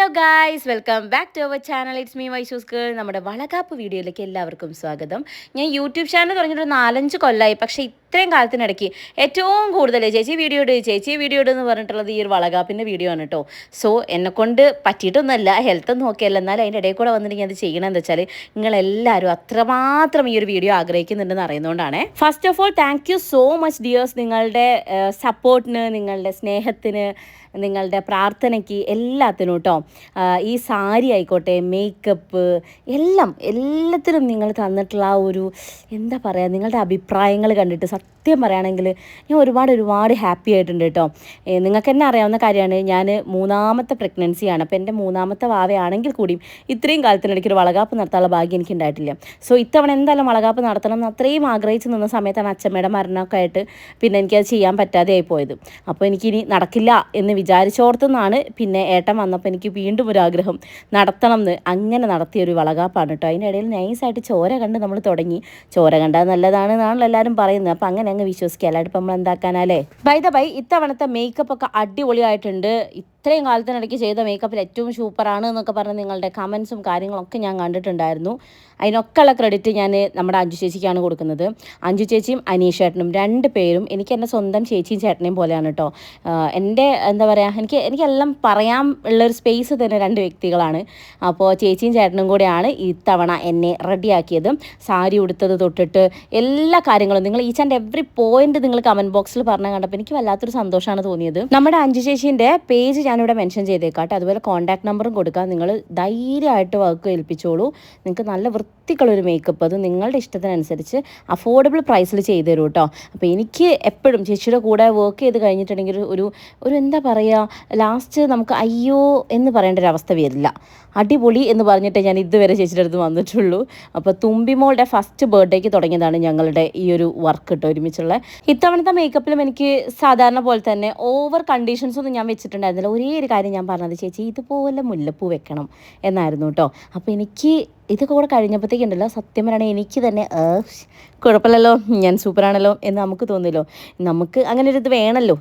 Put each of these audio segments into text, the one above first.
Hello guys, welcome back to our channel. It's me Vaishu's girl. നമ്മുടെ വളകാപ്പ് വീഡിയോയിലേക്ക് എല്ലാവർക്കും സ്വാഗതം. ഞാൻ യൂട്യൂബ് ചാനൽ തുടങ്ങിയിട്ട് 4-5 കൊല്ലമായി. പക്ഷേ ഇത്രയും കാലത്തിനിടയ്ക്ക് ഏറ്റവും കൂടുതൽ ചേച്ചി വീഡിയോ ഇട് എന്ന് പറഞ്ഞിട്ടുള്ളത് ഈ ഒരു വളകാപ്പിൻ്റെ വീഡിയോ ആണ് കേട്ടോ. സോ എന്നെക്കൊണ്ട് പറ്റിയിട്ടൊന്നുമല്ല, ഹെൽത്ത് നോക്കിയല്ല, എന്നാലും അതിൻ്റെ ഇടയിൽ കൂടെ വന്നിട്ട് അത് ചെയ്യണമെന്ന് വെച്ചാൽ നിങ്ങളെല്ലാവരും അത്രമാത്രം ഈ ഒരു വീഡിയോ ആഗ്രഹിക്കുന്നുണ്ടെന്ന് അറിയുന്നതുകൊണ്ടാണ്. First of all thank you so much dears, നിങ്ങളുടെ സപ്പോർട്ടിന്, നിങ്ങളുടെ സ്നേഹത്തിന്, നിങ്ങളുടെ പ്രാർത്ഥനയ്ക്ക്, എല്ലാത്തിനും കേട്ടോ. ഈ സാരി ആയിക്കോട്ടെ, മേക്കപ്പ്, എല്ലാത്തിനും നിങ്ങൾ തന്നിട്ടുള്ള ആ ഒരു എന്താ പറയുക, നിങ്ങളുടെ അഭിപ്രായങ്ങൾ കണ്ടിട്ട് സത്യം പറയുകയാണെങ്കിൽ ഞാൻ ഒരുപാട് ഹാപ്പി ആയിട്ടുണ്ട് കേട്ടോ. നിങ്ങൾക്ക് തന്നെ അറിയാവുന്ന കാര്യമാണ്, ഞാൻ 3ാമത്തെ പ്രഗ്നൻസിയാണ്. അപ്പോൾ എൻ്റെ 3ാമത്തെ വാവയാണെങ്കിൽ കൂടിയും ഇത്രയും കാലത്തിനിടയ്ക്ക് ഒരു വളകാപ്പ് നടത്താനുള്ള ഭാഗ്യം എനിക്ക് ഉണ്ടായിട്ടില്ല. സോ ഇത്തവണ എന്തായാലും വളകാപ്പ് നടത്തണം എന്ന് അത്രയും ആഗ്രഹിച്ച് നിന്ന സമയത്താണ് അച്ഛമ്മയുടെ മരണമൊക്കെ ആയിട്ട് പിന്നെ എനിക്കത് ചെയ്യാൻ പറ്റാതെ ആയി പോയത്. അപ്പോൾ എനിക്കിനി നടക്കില്ല എന്ന് വിചാരിച്ചോർത്തുനിന്നാണ് പിന്നെ ഏട്ടൻ വന്നപ്പോൾ എനിക്ക് വീണ്ടും ഒരു ആഗ്രഹം നടത്തണം എന്ന്, അങ്ങനെ നടത്തിയൊരു വളകാപ്പാണ് കേട്ടോ. അതിൻ്റെ ഇടയിൽ നൈസായിട്ട് ചോര കണ്ട് നമ്മൾ തുടങ്ങി. ചോര കണ്ടാൽ നല്ലതാണെന്നാണല്ലോ എല്ലാവരും പറയുന്നത്. അപ്പോൾ അങ്ങനെ അങ്ങ് വിശ്വസിക്കുക, അല്ലാണ്ട് ഇപ്പം നമ്മൾ എന്താക്കാനല്ലേ. ബൈ ഇത്തവണത്തെ മേക്കപ്പ് ഒക്കെ അടിപൊളിയായിട്ടുണ്ട്. ഇത്രയും കാലത്തിനിടയ്ക്ക് ചെയ്ത മേക്കപ്പിൽ ഏറ്റവും സൂപ്പറാണ് എന്നൊക്കെ പറഞ്ഞ് നിങ്ങളുടെ കമൻസും കാര്യങ്ങളൊക്കെ ഞാൻ കണ്ടിട്ടുണ്ടായിരുന്നു. അതിനൊക്കെ ഉള്ള ക്രെഡിറ്റ് ഞാൻ നമ്മുടെ അഞ്ജു ചേച്ചിക്കാണ് കൊടുക്കുന്നത്. അഞ്ജു ചേച്ചിയും അനീഷ് ചേട്ടനും 2 പേരും എനിക്ക് എൻ്റെ സ്വന്തം ചേച്ചിയും ചേട്ടനെയും പോലെയാണ് കേട്ടോ. എൻ്റെ എന്താ പറയുക, എനിക്കെല്ലാം പറയാൻ ഉള്ളൊരു സ്പേസ് തന്നെ 2 വ്യക്തികളാണ്. അപ്പോൾ ചേച്ചിയും ചേട്ടനും കൂടെയാണ് ഇത്തവണ എന്നെ റെഡിയാക്കിയത്. സാരി ഉടുത്തത് തൊട്ടിട്ട് എല്ലാ കാര്യങ്ങളും നിങ്ങൾ ഈച്ച് ആൻഡ് എവറി പോയിന്റ് നിങ്ങൾ കമൻറ്റ് ബോക്സിൽ പറഞ്ഞാൽ കണ്ടപ്പോൾ എനിക്ക് വല്ലാത്തൊരു സന്തോഷമാണ് തോന്നിയത്. നമ്മുടെ അഞ്ജു ചേച്ചീൻ്റെ പേജ് ഞാനിവിടെ മെൻഷൻ ചെയ്തേക്കാട്ടെ, അതുപോലെ കോൺടാക്ട് നമ്പറും കൊടുക്കാം. നിങ്ങൾ ധൈര്യമായിട്ട് വർക്ക് ഏൽപ്പിച്ചോളൂ. നിങ്ങൾക്ക് നല്ല വൃത്തിക്കുള്ളൊരു മേക്കപ്പ് അത് നിങ്ങളുടെ ഇഷ്ടത്തിനനുസരിച്ച് അഫോർഡബിൾ പ്രൈസിൽ ചെയ്തു തരും കേട്ടോ. അപ്പോൾ എനിക്ക് എപ്പോഴും ചേച്ചിയുടെ കൂടെ വർക്ക് ചെയ്ത് കഴിഞ്ഞിട്ടുണ്ടെങ്കിൽ ഒരു എന്താ പറയുക, ലാസ്റ്റ് നമുക്ക് അയ്യോ എന്ന് പറയേണ്ട ഒരു അവസ്ഥ വരില്ല. അടിപൊളി എന്ന് പറഞ്ഞിട്ട് ഞാൻ ഇതുവരെ ചേച്ചിയുടെ അടുത്ത് വന്നിട്ടുള്ളൂ. അപ്പോൾ തുമ്പിമോളുടെ ഫസ്റ്റ് ബർത്ത്ഡേക്ക് തുടങ്ങിയതാണ് ഞങ്ങളുടെ ഈ ഒരു വർക്ക് കേട്ടോ, ഒരുമിച്ചുള്ള. ഇത്തവണത്തെ മേക്കപ്പിലും എനിക്ക് സാധാരണ പോലെ തന്നെ ഓവർ കണ്ടീഷൻസ് ഒന്നും ഞാൻ വെച്ചിട്ടുണ്ടായിരുന്നില്ല. ഒരേ ഒരു കാര്യം ഞാൻ പറഞ്ഞത്, ചേച്ചി ഇതുപോലെ മുല്ലപ്പൂ വെക്കണം എന്നായിരുന്നു കേട്ടോ. അപ്പോൾ എനിക്ക് ഇതൊക്കെ കൂടെ കഴിഞ്ഞപ്പോഴത്തേക്കുണ്ടല്ലോ, സത്യം പറയുകയാണെങ്കിൽ എനിക്ക് തന്നെ കുഴപ്പമില്ലല്ലോ, ഞാൻ സൂപ്പറാണല്ലോ എന്ന് നമുക്ക് തോന്നില്ലോ. നമുക്ക് അങ്ങനെ ഒരു ഇത് വേണമല്ലോ,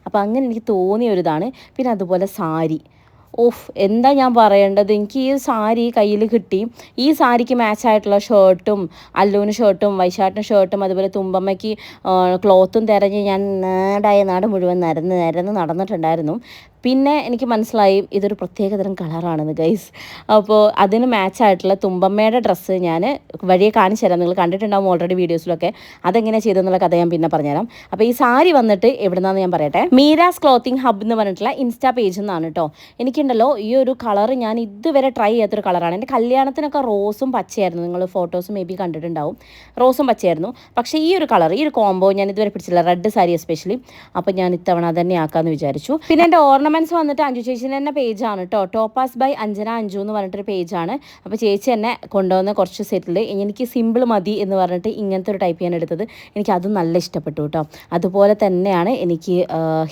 അപ്പോൾ അങ്ങനെ എനിക്ക് തോന്നിയ ഒരിതാണ്. പിന്നെ അതുപോലെ സാരി, എന്താ ഞാൻ പറയേണ്ടത്, എനിക്ക് ഈ സാരി കയ്യിൽ കിട്ടി. ഈ സാരിക്ക് മാച്ചായിട്ടുള്ള ഷർട്ടും, അല്ലൂന് ഷർട്ടും, വൈശാട്ടിന് ഷർട്ടും, അതുപോലെ തുമ്പമ്മയ്ക്ക് ക്ലോത്തും തിരഞ്ഞ് ഞാൻ നാട് മുഴുവൻ നിരന്ന് നടന്നിട്ടുണ്ടായിരുന്നു. പിന്നെ എനിക്ക് മനസ്സിലായി ഇതൊരു പ്രത്യേകതരം കളറാണെന്ന് ഗൈസ്. അപ്പോൾ അതിന് മാച്ചായിട്ടുള്ള തുമ്പമ്മയുടെ ഡ്രസ്സ് ഞാൻ വഴിയെ കാണിച്ചു തരാം. നിങ്ങൾ കണ്ടിട്ടുണ്ടാവും ഓൾറെഡി വീഡിയോസിലൊക്കെ. അതെങ്ങനെയാണ് ചെയ്തതെന്നുള്ള കഥ ഞാൻ പിന്നെ പറഞ്ഞുതരാം. അപ്പോൾ ഈ സാരി വന്നിട്ട് എവിടുന്നാന്ന് ഞാൻ പറയട്ടെ. മീരാസ് ക്ലോത്തിങ് ഹബ് എന്ന് പറഞ്ഞിട്ടുള്ള ഇൻസ്റ്റാ പേജിൽ നിന്നാണ് കേട്ടോ. എനിക്കുണ്ടല്ലോ ഈ ഒരു കളർ ഞാൻ ഇതുവരെ ട്രൈ ചെയ്യാത്തൊരു കളറാണ്. എൻ്റെ കല്യാണത്തിനൊക്കെ റോസും പച്ചയായിരുന്നു. നിങ്ങൾ ഫോട്ടോസ് മേ ബി കണ്ടിട്ടുണ്ടാവും. റോസും പച്ചയായിരുന്നു. പക്ഷേ ഈ ഒരു കളർ, ഈ ഒരു കോംബോ ഞാൻ ഇതുവരെ പിടിച്ചില്ല, റെഡ് സാരി എസ്പെഷ്യലി. അപ്പോൾ ഞാൻ ഇത്തവണ അതന്നെ ആക്കാമെന്ന് വിചാരിച്ചു. പിന്നെ എൻ്റെ ഓർണമെൻറ്റ്സ് വന്നിട്ട് അഞ്ജു ചേച്ചിൻ്റെ തന്നെ പേജാണ് കേട്ടോ. ടോപ്പാസ് ബൈ അഞ്ജന അഞ്ജു എന്ന് പറഞ്ഞിട്ടൊരു പേജാണ്. അപ്പോൾ ചേച്ചി എന്നെ കൊണ്ടുവന്ന കുറച്ച് സെറ്റിൽ എനിക്ക് സിമ്പിൾ മതി എന്ന് പറഞ്ഞിട്ട് ഇങ്ങനത്തെ ഒരു ടൈപ്പ് ഞാൻ എടുത്തത്. എനിക്ക് അതും നല്ല ഇഷ്ടപ്പെട്ടു കേട്ടോ. അതുപോലെ തന്നെയാണ് എനിക്ക്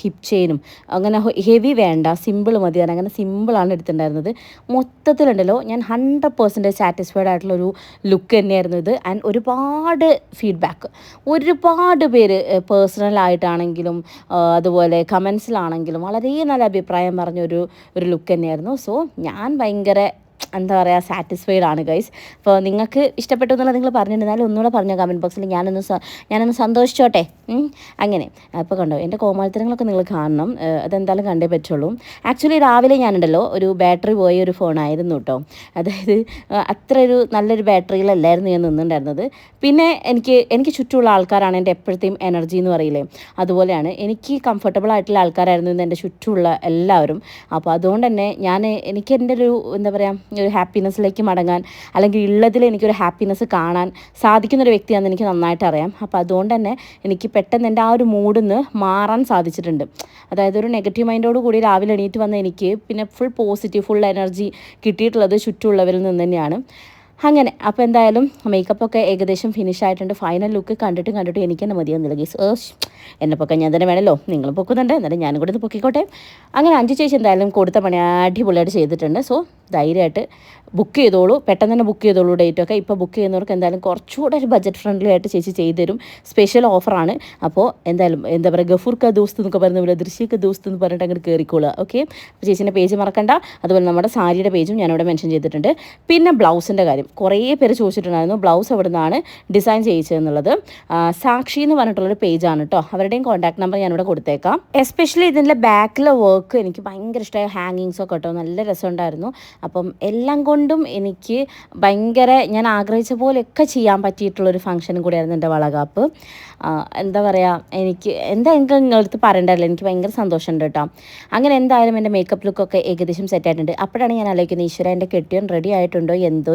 ഹിപ്പ് ചെയിനും അങ്ങനെ ഹെവി വേണ്ട, സിമ്പിൾ മതി, അങ്ങനെ സിമ്പിളാണ് എടുത്തിട്ടുണ്ടായിരുന്നത്. മൊത്തത്തിലുണ്ടല്ലോ ഞാൻ 100% സാറ്റിസ്ഫൈഡ് ആയിട്ടുള്ളൊരു ലുക്ക് തന്നെയായിരുന്നു ഇത്. ആൻഡ് ഒരുപാട് ഫീഡ്ബാക്ക്, ഒരുപാട് പേര് പേഴ്സണലായിട്ടാണെങ്കിലും അതുപോലെ കമൻസിലാണെങ്കിലും വളരെ നല്ല അഭിപ്രായം പറഞ്ഞൊരു ലുക്ക് തന്നെയായിരുന്നു. സോ ഞാൻ ഭയങ്കര എന്താ പറയുക, സാറ്റിസ്ഫൈഡ് ആണ് ഗൈസ്. അപ്പോൾ നിങ്ങൾക്ക് ഇഷ്ടപ്പെട്ടു എന്നുള്ളത് നിങ്ങൾ പറഞ്ഞിട്ടുണ്ടെന്നാലും ഒന്നുകൂടെ പറഞ്ഞോ കമൻറ്റ് ബോക്സിൽ. ഞാനൊന്ന് സന്തോഷിച്ചോട്ടെ. അങ്ങനെ അപ്പോൾ കണ്ടോ, എൻ്റെ കോമാളിത്തരങ്ങളൊക്കെ നിങ്ങൾ കാണണം. അതെന്തായാലും കണ്ടേ പറ്റുള്ളൂ. ആക്ച്വലി രാവിലെ ഞാനുണ്ടല്ലോ ഒരു ബാറ്ററി പോയ ഒരു ഫോണായിരുന്നു കേട്ടോ. അതായത് അത്ര ഒരു നല്ലൊരു ബാറ്ററിയിലല്ലായിരുന്നു ഞാൻ നിന്നിട്ടുണ്ടായിരുന്നത്. പിന്നെ എനിക്ക് ചുറ്റുമുള്ള ആൾക്കാരാണ് എൻ്റെ എപ്പോഴത്തെയും എനർജി എന്ന് പറയില്ലേ, അതുപോലെയാണ്. എനിക്ക് കംഫർട്ടബിൾ ആയിട്ടുള്ള ആൾക്കാരായിരുന്നു ഇന്ന് എൻ്റെ ചുറ്റുമുള്ള എല്ലാവരും. അപ്പോൾ അതുകൊണ്ട് തന്നെ എനിക്ക് എൻ്റെ ഒരു എന്താ പറയുക, ഒരു ഹാപ്പിനെസ്സിലേക്ക് മടങ്ങാൻ, അല്ലെങ്കിൽ ഉള്ളതിൽ എനിക്കൊരു ഹാപ്പിനെസ് കാണാൻ സാധിക്കുന്നൊരു വ്യക്തിയാണെന്ന് എനിക്ക് നന്നായിട്ട് അറിയാം. അപ്പോൾ അതുകൊണ്ട് തന്നെ എനിക്ക് പെട്ടെന്ന് എൻ്റെ ആ ഒരു മൂഡിൽ നിന്ന് മാറാൻ സാധിച്ചിട്ടുണ്ട്. അതായത് ഒരു നെഗറ്റീവ് മൈൻഡോട് കൂടി രാവിലെ എണീറ്റ് വന്ന എനിക്ക് പിന്നെ ഫുൾ പോസിറ്റീവ്, ഫുൾ എനർജി കിട്ടിയിട്ടുള്ളത് ചുറ്റുമുള്ളവരിൽ നിന്ന് തന്നെയാണ്. അങ്ങനെ അപ്പോൾ എന്തായാലും മേക്കപ്പൊക്കെ ഏകദേശം ഫിനിഷ് ആയിട്ടുണ്ട്. ഫൈനൽ ലുക്ക് കണ്ടിട്ട് എനിക്ക് തന്നെ മതിയാകുന്നില്ല ഗീസ്. എന്നെ പൊക്കാൻ ഞാൻ തന്നെ വേണമല്ലോ, നിങ്ങൾ പൊക്കുന്നുണ്ട്, എന്നാലും ഞാനും കൂടെ ഒന്ന് പൊക്കിക്കോട്ടെ. അങ്ങനെ അഞ്ജു ചേച്ചി എന്തായാലും കൊടുത്ത പണി അടിപൊളിയായിട്ട് ചെയ്തിട്ടുണ്ട്. സോ ധൈര്യമായിട്ട് ബുക്ക് ചെയ്തോളൂ, പെട്ടെന്ന് തന്നെ ബുക്ക് ചെയ്തോളൂ. ഡേറ്റൊക്കെ ഇപ്പോൾ ബുക്ക് ചെയ്യുന്നവർക്ക് എന്തായാലും കുറച്ചുകൂടെ ഒരു ബഡ്ജറ്റ് ഫ്രണ്ട്ലി ആയിട്ട് ചേച്ചി ചെയ്തു തരും. സ്പെഷ്യൽ ഓഫറാണ്. അപ്പോൾ എന്തായാലും എന്താ പറയുക, ഗഫൂർ ക ദോസ്ത് എന്നൊക്കെ പറയുന്ന പോലെ ദൃശ്യക്ക് ദോസ്ത് എന്ന് പറഞ്ഞിട്ട് അങ്ങോട്ട് കയറിക്കോളുക. ഓക്കെ, അപ്പോൾ ചേച്ചീൻ്റെ പേജ് മറക്കണ്ട. അതുപോലെ നമ്മുടെ സാരിയുടെ പേജും ഞാനിവിടെ മെൻഷൻ ചെയ്തിട്ടുണ്ട്. പിന്നെ ബ്ലൗസിൻ്റെ കാര്യം കുറേ പേര് ചോദിച്ചിട്ടുണ്ടായിരുന്നു, ബ്ലൗസ് എവിടെ നിന്നാണ് ഡിസൈൻ ചെയ്യിച്ചതെന്നുള്ളത്. സാക്ഷി എന്ന് പറഞ്ഞിട്ടുള്ളൊരു പേജാണ് കേട്ടോ. അവരുടെയും കോൺടാക്ട് നമ്പർ ഞാനിവിടെ കൊടുത്തേക്കാം. എസ്പെഷ്യലി ഇതിൻ്റെ ബാക്കിലെ വർക്ക് എനിക്ക് ഭയങ്കര ഇഷ്ടമായ ഹാങ്ങിങ്സൊക്കെ കേട്ടോ, നല്ല രസമുണ്ടായിരുന്നു. അപ്പം എല്ലാം കൊണ്ടും എനിക്ക് ഭയങ്കര ഞാൻ ആഗ്രഹിച്ച പോലെയൊക്കെ ചെയ്യാൻ പറ്റിയിട്ടുള്ളൊരു ഫംഗ്ഷനും കൂടിയായിരുന്നു എൻ്റെ വളകാപ്പ്. എന്താ പറയുക, എനിക്ക് നിങ്ങളടുത്ത് പറയണ്ടല്ലോ, എനിക്ക് ഭയങ്കര സന്തോഷമുണ്ട് കേട്ടോ. അങ്ങനെ എന്തായാലും എൻ്റെ മേക്കപ്പ് ലുക്കൊക്കെ ഏകദേശം സെറ്റായിട്ടുണ്ട്. അപ്പോഴാണ് ഞാൻ ആലോചിക്കുന്നത്, ഈശ്വര എൻ്റെ കെട്ടിയോൻ റെഡി ആയിട്ടുണ്ടോ എന്തോ.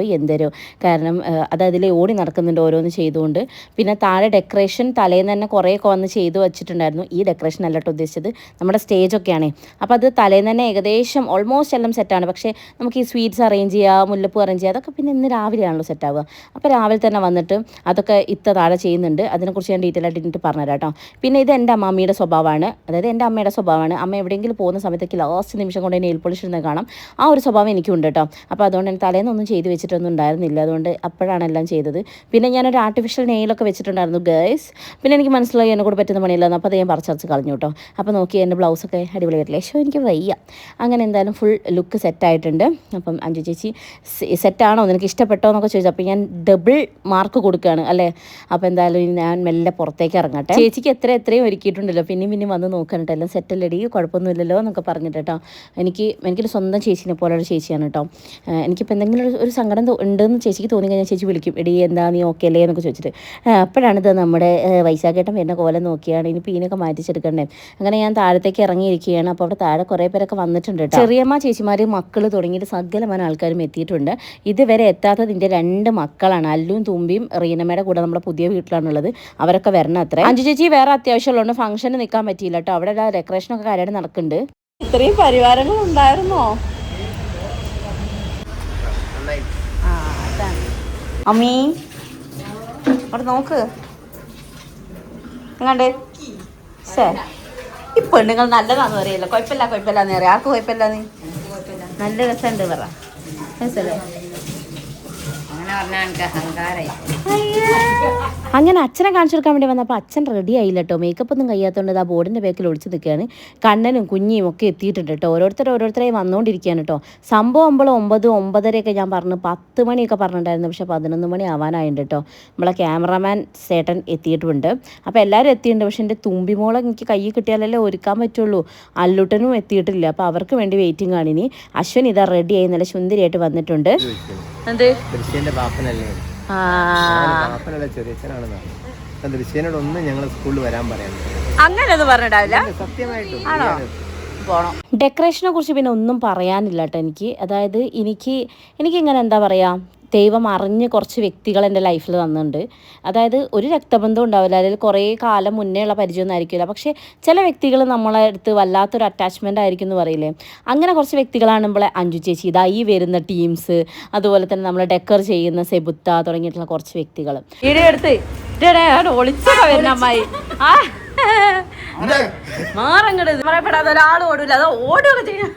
കാരണം അത് അതിൽ ഓടി നടക്കുന്നുണ്ട് ഓരോന്ന് ചെയ്തുകൊണ്ട്. പിന്നെ താഴെ ഡെക്കറേഷൻ തലേന്ന് തന്നെ കുറേ വന്ന് ചെയ്തു വെച്ചിട്ടുണ്ടായിരുന്നു. ഈ ഡെക്കറേഷൻ അല്ല കേട്ടോ ഉദ്ദേശിച്ചത്, നമ്മുടെ സ്റ്റേജൊക്കെയാണ്. അപ്പോൾ അത് തലേന്ന് തന്നെ ഏകദേശം ഓൾമോസ്റ്റ് എല്ലാം സെറ്റാണ്. പക്ഷേ നമുക്ക് ഈ സ്വീറ്റ്സ് അറേഞ്ച് ചെയ്യുക, മുല്ലപ്പൂ അറേഞ്ച് ചെയ്യുക, അതൊക്കെ പിന്നെ ഇന്ന് രാവിലെയാണല്ലോ സെറ്റാവുക. അപ്പോൾ രാവിലെ തന്നെ വന്നിട്ട് അതൊക്കെ താഴെ ചെയ്യുന്നുണ്ട്. അതിനെക്കുറിച്ച് ഞാൻ ഡീറ്റെയിൽ ആയിട്ട് എനിക്ക് പറഞ്ഞുതരാം കേട്ടോ. പിന്നെ ഇത് എൻ്റെ അമ്മാമ്മയുടെ സ്വഭാവമാണ്, അതായത് എൻ്റെ അമ്മയുടെ സ്വഭാവമാണ്. അമ്മ എവിടെയെങ്കിലും പോകുന്ന സമയത്തേക്ക് ലാസ്റ്റ് നിമിഷം കൊണ്ട് നെയിൽ പോളിഷ് ഇരുന്ന് കാണാം. ആ ഒരു സ്വഭാവം എനിക്കുണ്ട് കേട്ടോ. അപ്പോൾ അതുകൊണ്ട് തന്നെ തലേന്നൊന്നും ചെയ്ത് വെച്ചിട്ടൊന്നും ഉണ്ടായിരുന്നില്ല. അതുകൊണ്ട് അപ്പോഴാണ് എല്ലാം ചെയ്തത്. പിന്നെ ഞാനൊരു ആർട്ടിഫിഷ്യൽ നെയിലൊക്കെ വെച്ചിട്ടുണ്ടായിരുന്നു ഗേൾസ്. പിന്നെ എനിക്ക് മനസ്സിലായി എന്നെ കൂടെ പറ്റുന്ന പണിയില്ലെന്ന്. അപ്പോൾ അത് ഞാൻ പറിച്ചറിച്ച് കളഞ്ഞു കേട്ടോ. അപ്പോൾ നോക്കി എൻ്റെ ബ്ലൗസൊക്കെ അടിപൊളിയായിട്ടില്ലേ. എനിക്ക് വയ്യ. അങ്ങനെ എന്തായാലും ഫുൾ ലുക്ക് സെറ്റായിട്ടുണ്ട്. അപ്പം അഞ്ജു ചേച്ചി സെറ്റാണോ, നിനക്ക് ഇഷ്ടപ്പെട്ടോ എന്നൊക്കെ ചോദിച്ചു. അപ്പോൾ ഞാൻ ഡബിൾ മാർക്ക് കൊടുക്കുകയാണ് അല്ലേ. അപ്പോൾ എന്തായാലും ഞാൻ മെല്ലെ പുറത്തേക്ക് ഇറങ്ങട്ടെ. ചേച്ചിക്ക് എത്രയും ഒരുക്കിയിട്ടുണ്ടല്ലോ, പിന്നെയും വന്ന് നോക്കാനിട്ട് എല്ലാം സെറ്റല്ലടി, കുഴപ്പമൊന്നുമില്ലല്ലോ എന്നൊക്കെ പറഞ്ഞിട്ട് കേട്ടോ. എനിക്കൊരു സ്വന്തം ചേച്ചീനെ പോലെ ഒരു ചേച്ചിയാണ് കേട്ടോ. എനിക്കിപ്പോൾ എന്തെങ്കിലും ഒരു സങ്കടം ഉണ്ടെന്ന് ചേച്ചിക്ക് തോന്നി കഴിഞ്ഞാൽ ചേച്ചി വിളിക്കും, എടി എന്താ നീ ഓക്കെ അല്ലേ എന്നൊക്കെ ചോദിച്ചിട്ട്. അപ്പോഴാണിത് നമ്മുടെ വൈശാഖേട്ടൻ വരുന്ന കോലം നോക്കിയാണ്, ഇനി പീനൊക്കെ മാറ്റിച്ചെടുക്കണ്ടേ. അങ്ങനെ ഞാൻ താഴത്തേക്ക് ഇറങ്ങിയിരിക്കുകയാണ്. അപ്പോൾ അവിടെ താഴെ കുറേ പേരൊക്കെ വന്നിട്ടുണ്ട് കേട്ടോ. ചെറിയമ്മ ചേച്ചിമാർ മക്കൾ തുടങ്ങിയിട്ട് സകലമായ ആൾക്കാരും എത്തിയിട്ടുണ്ട്. ഇതുവരെ എത്താത്തത് എൻ്റെ 2 മക്കളാണ്, അല്ലും തുമ്പിയും റീനമ്മയുടെ കൂടെ നമ്മുടെ പുതിയ വീട്ടിലാണുള്ളത്. അവരൊക്കെ വരണം അത്ര. അഞ്ജു ചേച്ചി വേറെ അത്യാവശ്യമുള്ളതുകൊണ്ട് ഫംഗ്ഷന് നിൽക്കാൻ പറ്റിയില്ല കേട്ടോ. അവിടെ ഡെക്കറേഷനൊക്കെ കാര്യമായിട്ട് നടക്കുന്നുണ്ട്. ഇത്രയും പരിവാരങ്ങൾ ഉണ്ടായിരുന്നോ? അമ്മീ അവിടെ നോക്ക് എങ്ങാണ്ട്. ഈ പെണ്ണുങ്ങൾ നല്ലതാന്ന് പറയല്ലോ. കുഴപ്പമില്ലാന്ന് പറയാം. ആർക്ക് കുഴപ്പമില്ല? നീ നല്ല രസമുണ്ട് പറ. രസല്ലേ? അങ്ങനെ അച്ഛനെ കാണിച്ചു കൊടുക്കാൻ വേണ്ടി വന്നപ്പോൾ അച്ഛൻ റെഡി ആയില്ല കേട്ടോ. മേക്കപ്പ് ഒന്നും കഴിയാത്തതുകൊണ്ട് ആ ബോർഡിൻ്റെ ബാക്കിൽ ഒളിച്ച് നിൽക്കുകയാണ്. കണ്ണനും കുഞ്ഞിയും ഒക്കെ എത്തിയിട്ടുണ്ട് കേട്ടോ. ഓരോരുത്തരായി വന്നുകൊണ്ടിരിക്കുകയാണ് കേട്ടോ. സംഭവം 9:30 ഞാൻ പറഞ്ഞു, 10 മണിയൊക്കെ പറഞ്ഞിട്ടുണ്ടായിരുന്നു. പക്ഷേ 11 മണി ആവാനായിട്ടുണ്ട് കേട്ടോ. നമ്മളെ ക്യാമറാമാൻ ചേട്ടൻ എത്തിയിട്ടുണ്ട്. അപ്പോൾ എല്ലാവരും എത്തിയിട്ടുണ്ട്. പക്ഷേ എൻ്റെ തുമ്പിമോളെ എനിക്ക് കയ്യിൽ കിട്ടിയാലല്ലേ ഒരുക്കാൻ പറ്റുള്ളൂ. അല്ലുട്ടനും എത്തിയിട്ടില്ല. അപ്പോൾ അവർക്ക് വേണ്ടി വെയിറ്റിംഗ് ആണ്. ഇനി അശ്വൻ ഇതാ റെഡിയായി നല്ല സുന്ദരിയായിട്ട് വന്നിട്ടുണ്ട്. എന്ത് ദൃശ്യനോടൊന്നും ഞങ്ങൾ സ്കൂളിൽ വരാൻ പറയാൻ അങ്ങനെയൊന്നും പറഞ്ഞിട്ടാവില്ല. സത്യമായിട്ടും പോണം. ഡെക്കറേഷനെ കുറിച്ച് പിന്നെ ഒന്നും പറയാനില്ല കേട്ടോ എനിക്ക്. അതായത് എനിക്കിങ്ങനെ എന്താ പറയുക, ദൈവം അറിഞ്ഞ് കുറച്ച് വ്യക്തികൾ എൻ്റെ ലൈഫിൽ തന്നിട്ടുണ്ട്. അതായത് ഒരു രക്തബന്ധം ഉണ്ടാവില്ല, അല്ലെങ്കിൽ കുറേ കാലം മുന്നേ ഉള്ള പരിചയമൊന്നും ആയിരിക്കില്ല. പക്ഷേ ചില വ്യക്തികൾ നമ്മളെ അടുത്ത് വല്ലാത്തൊരു അറ്റാച്ച്മെൻ്റ് ആയിരിക്കും എന്ന് പറയില്ലേ. അങ്ങനെ കുറച്ച് വ്യക്തികളാണ് നമ്മളെ അഞ്ജു ചേച്ചി, ഇതാ ഈ വരുന്ന ടീംസ്, അതുപോലെ തന്നെ നമ്മൾ ഡെക്കർ ചെയ്യുന്ന സെബുത്ത തുടങ്ങിയിട്ടുള്ള കുറച്ച് വ്യക്തികൾ. അമ്മായി മാറങ്ങട് പറയപ്പെടാതെ ഒരാൾ ഓടൂല, അത് ഓടുകയൊക്കെ ചെയ്യും.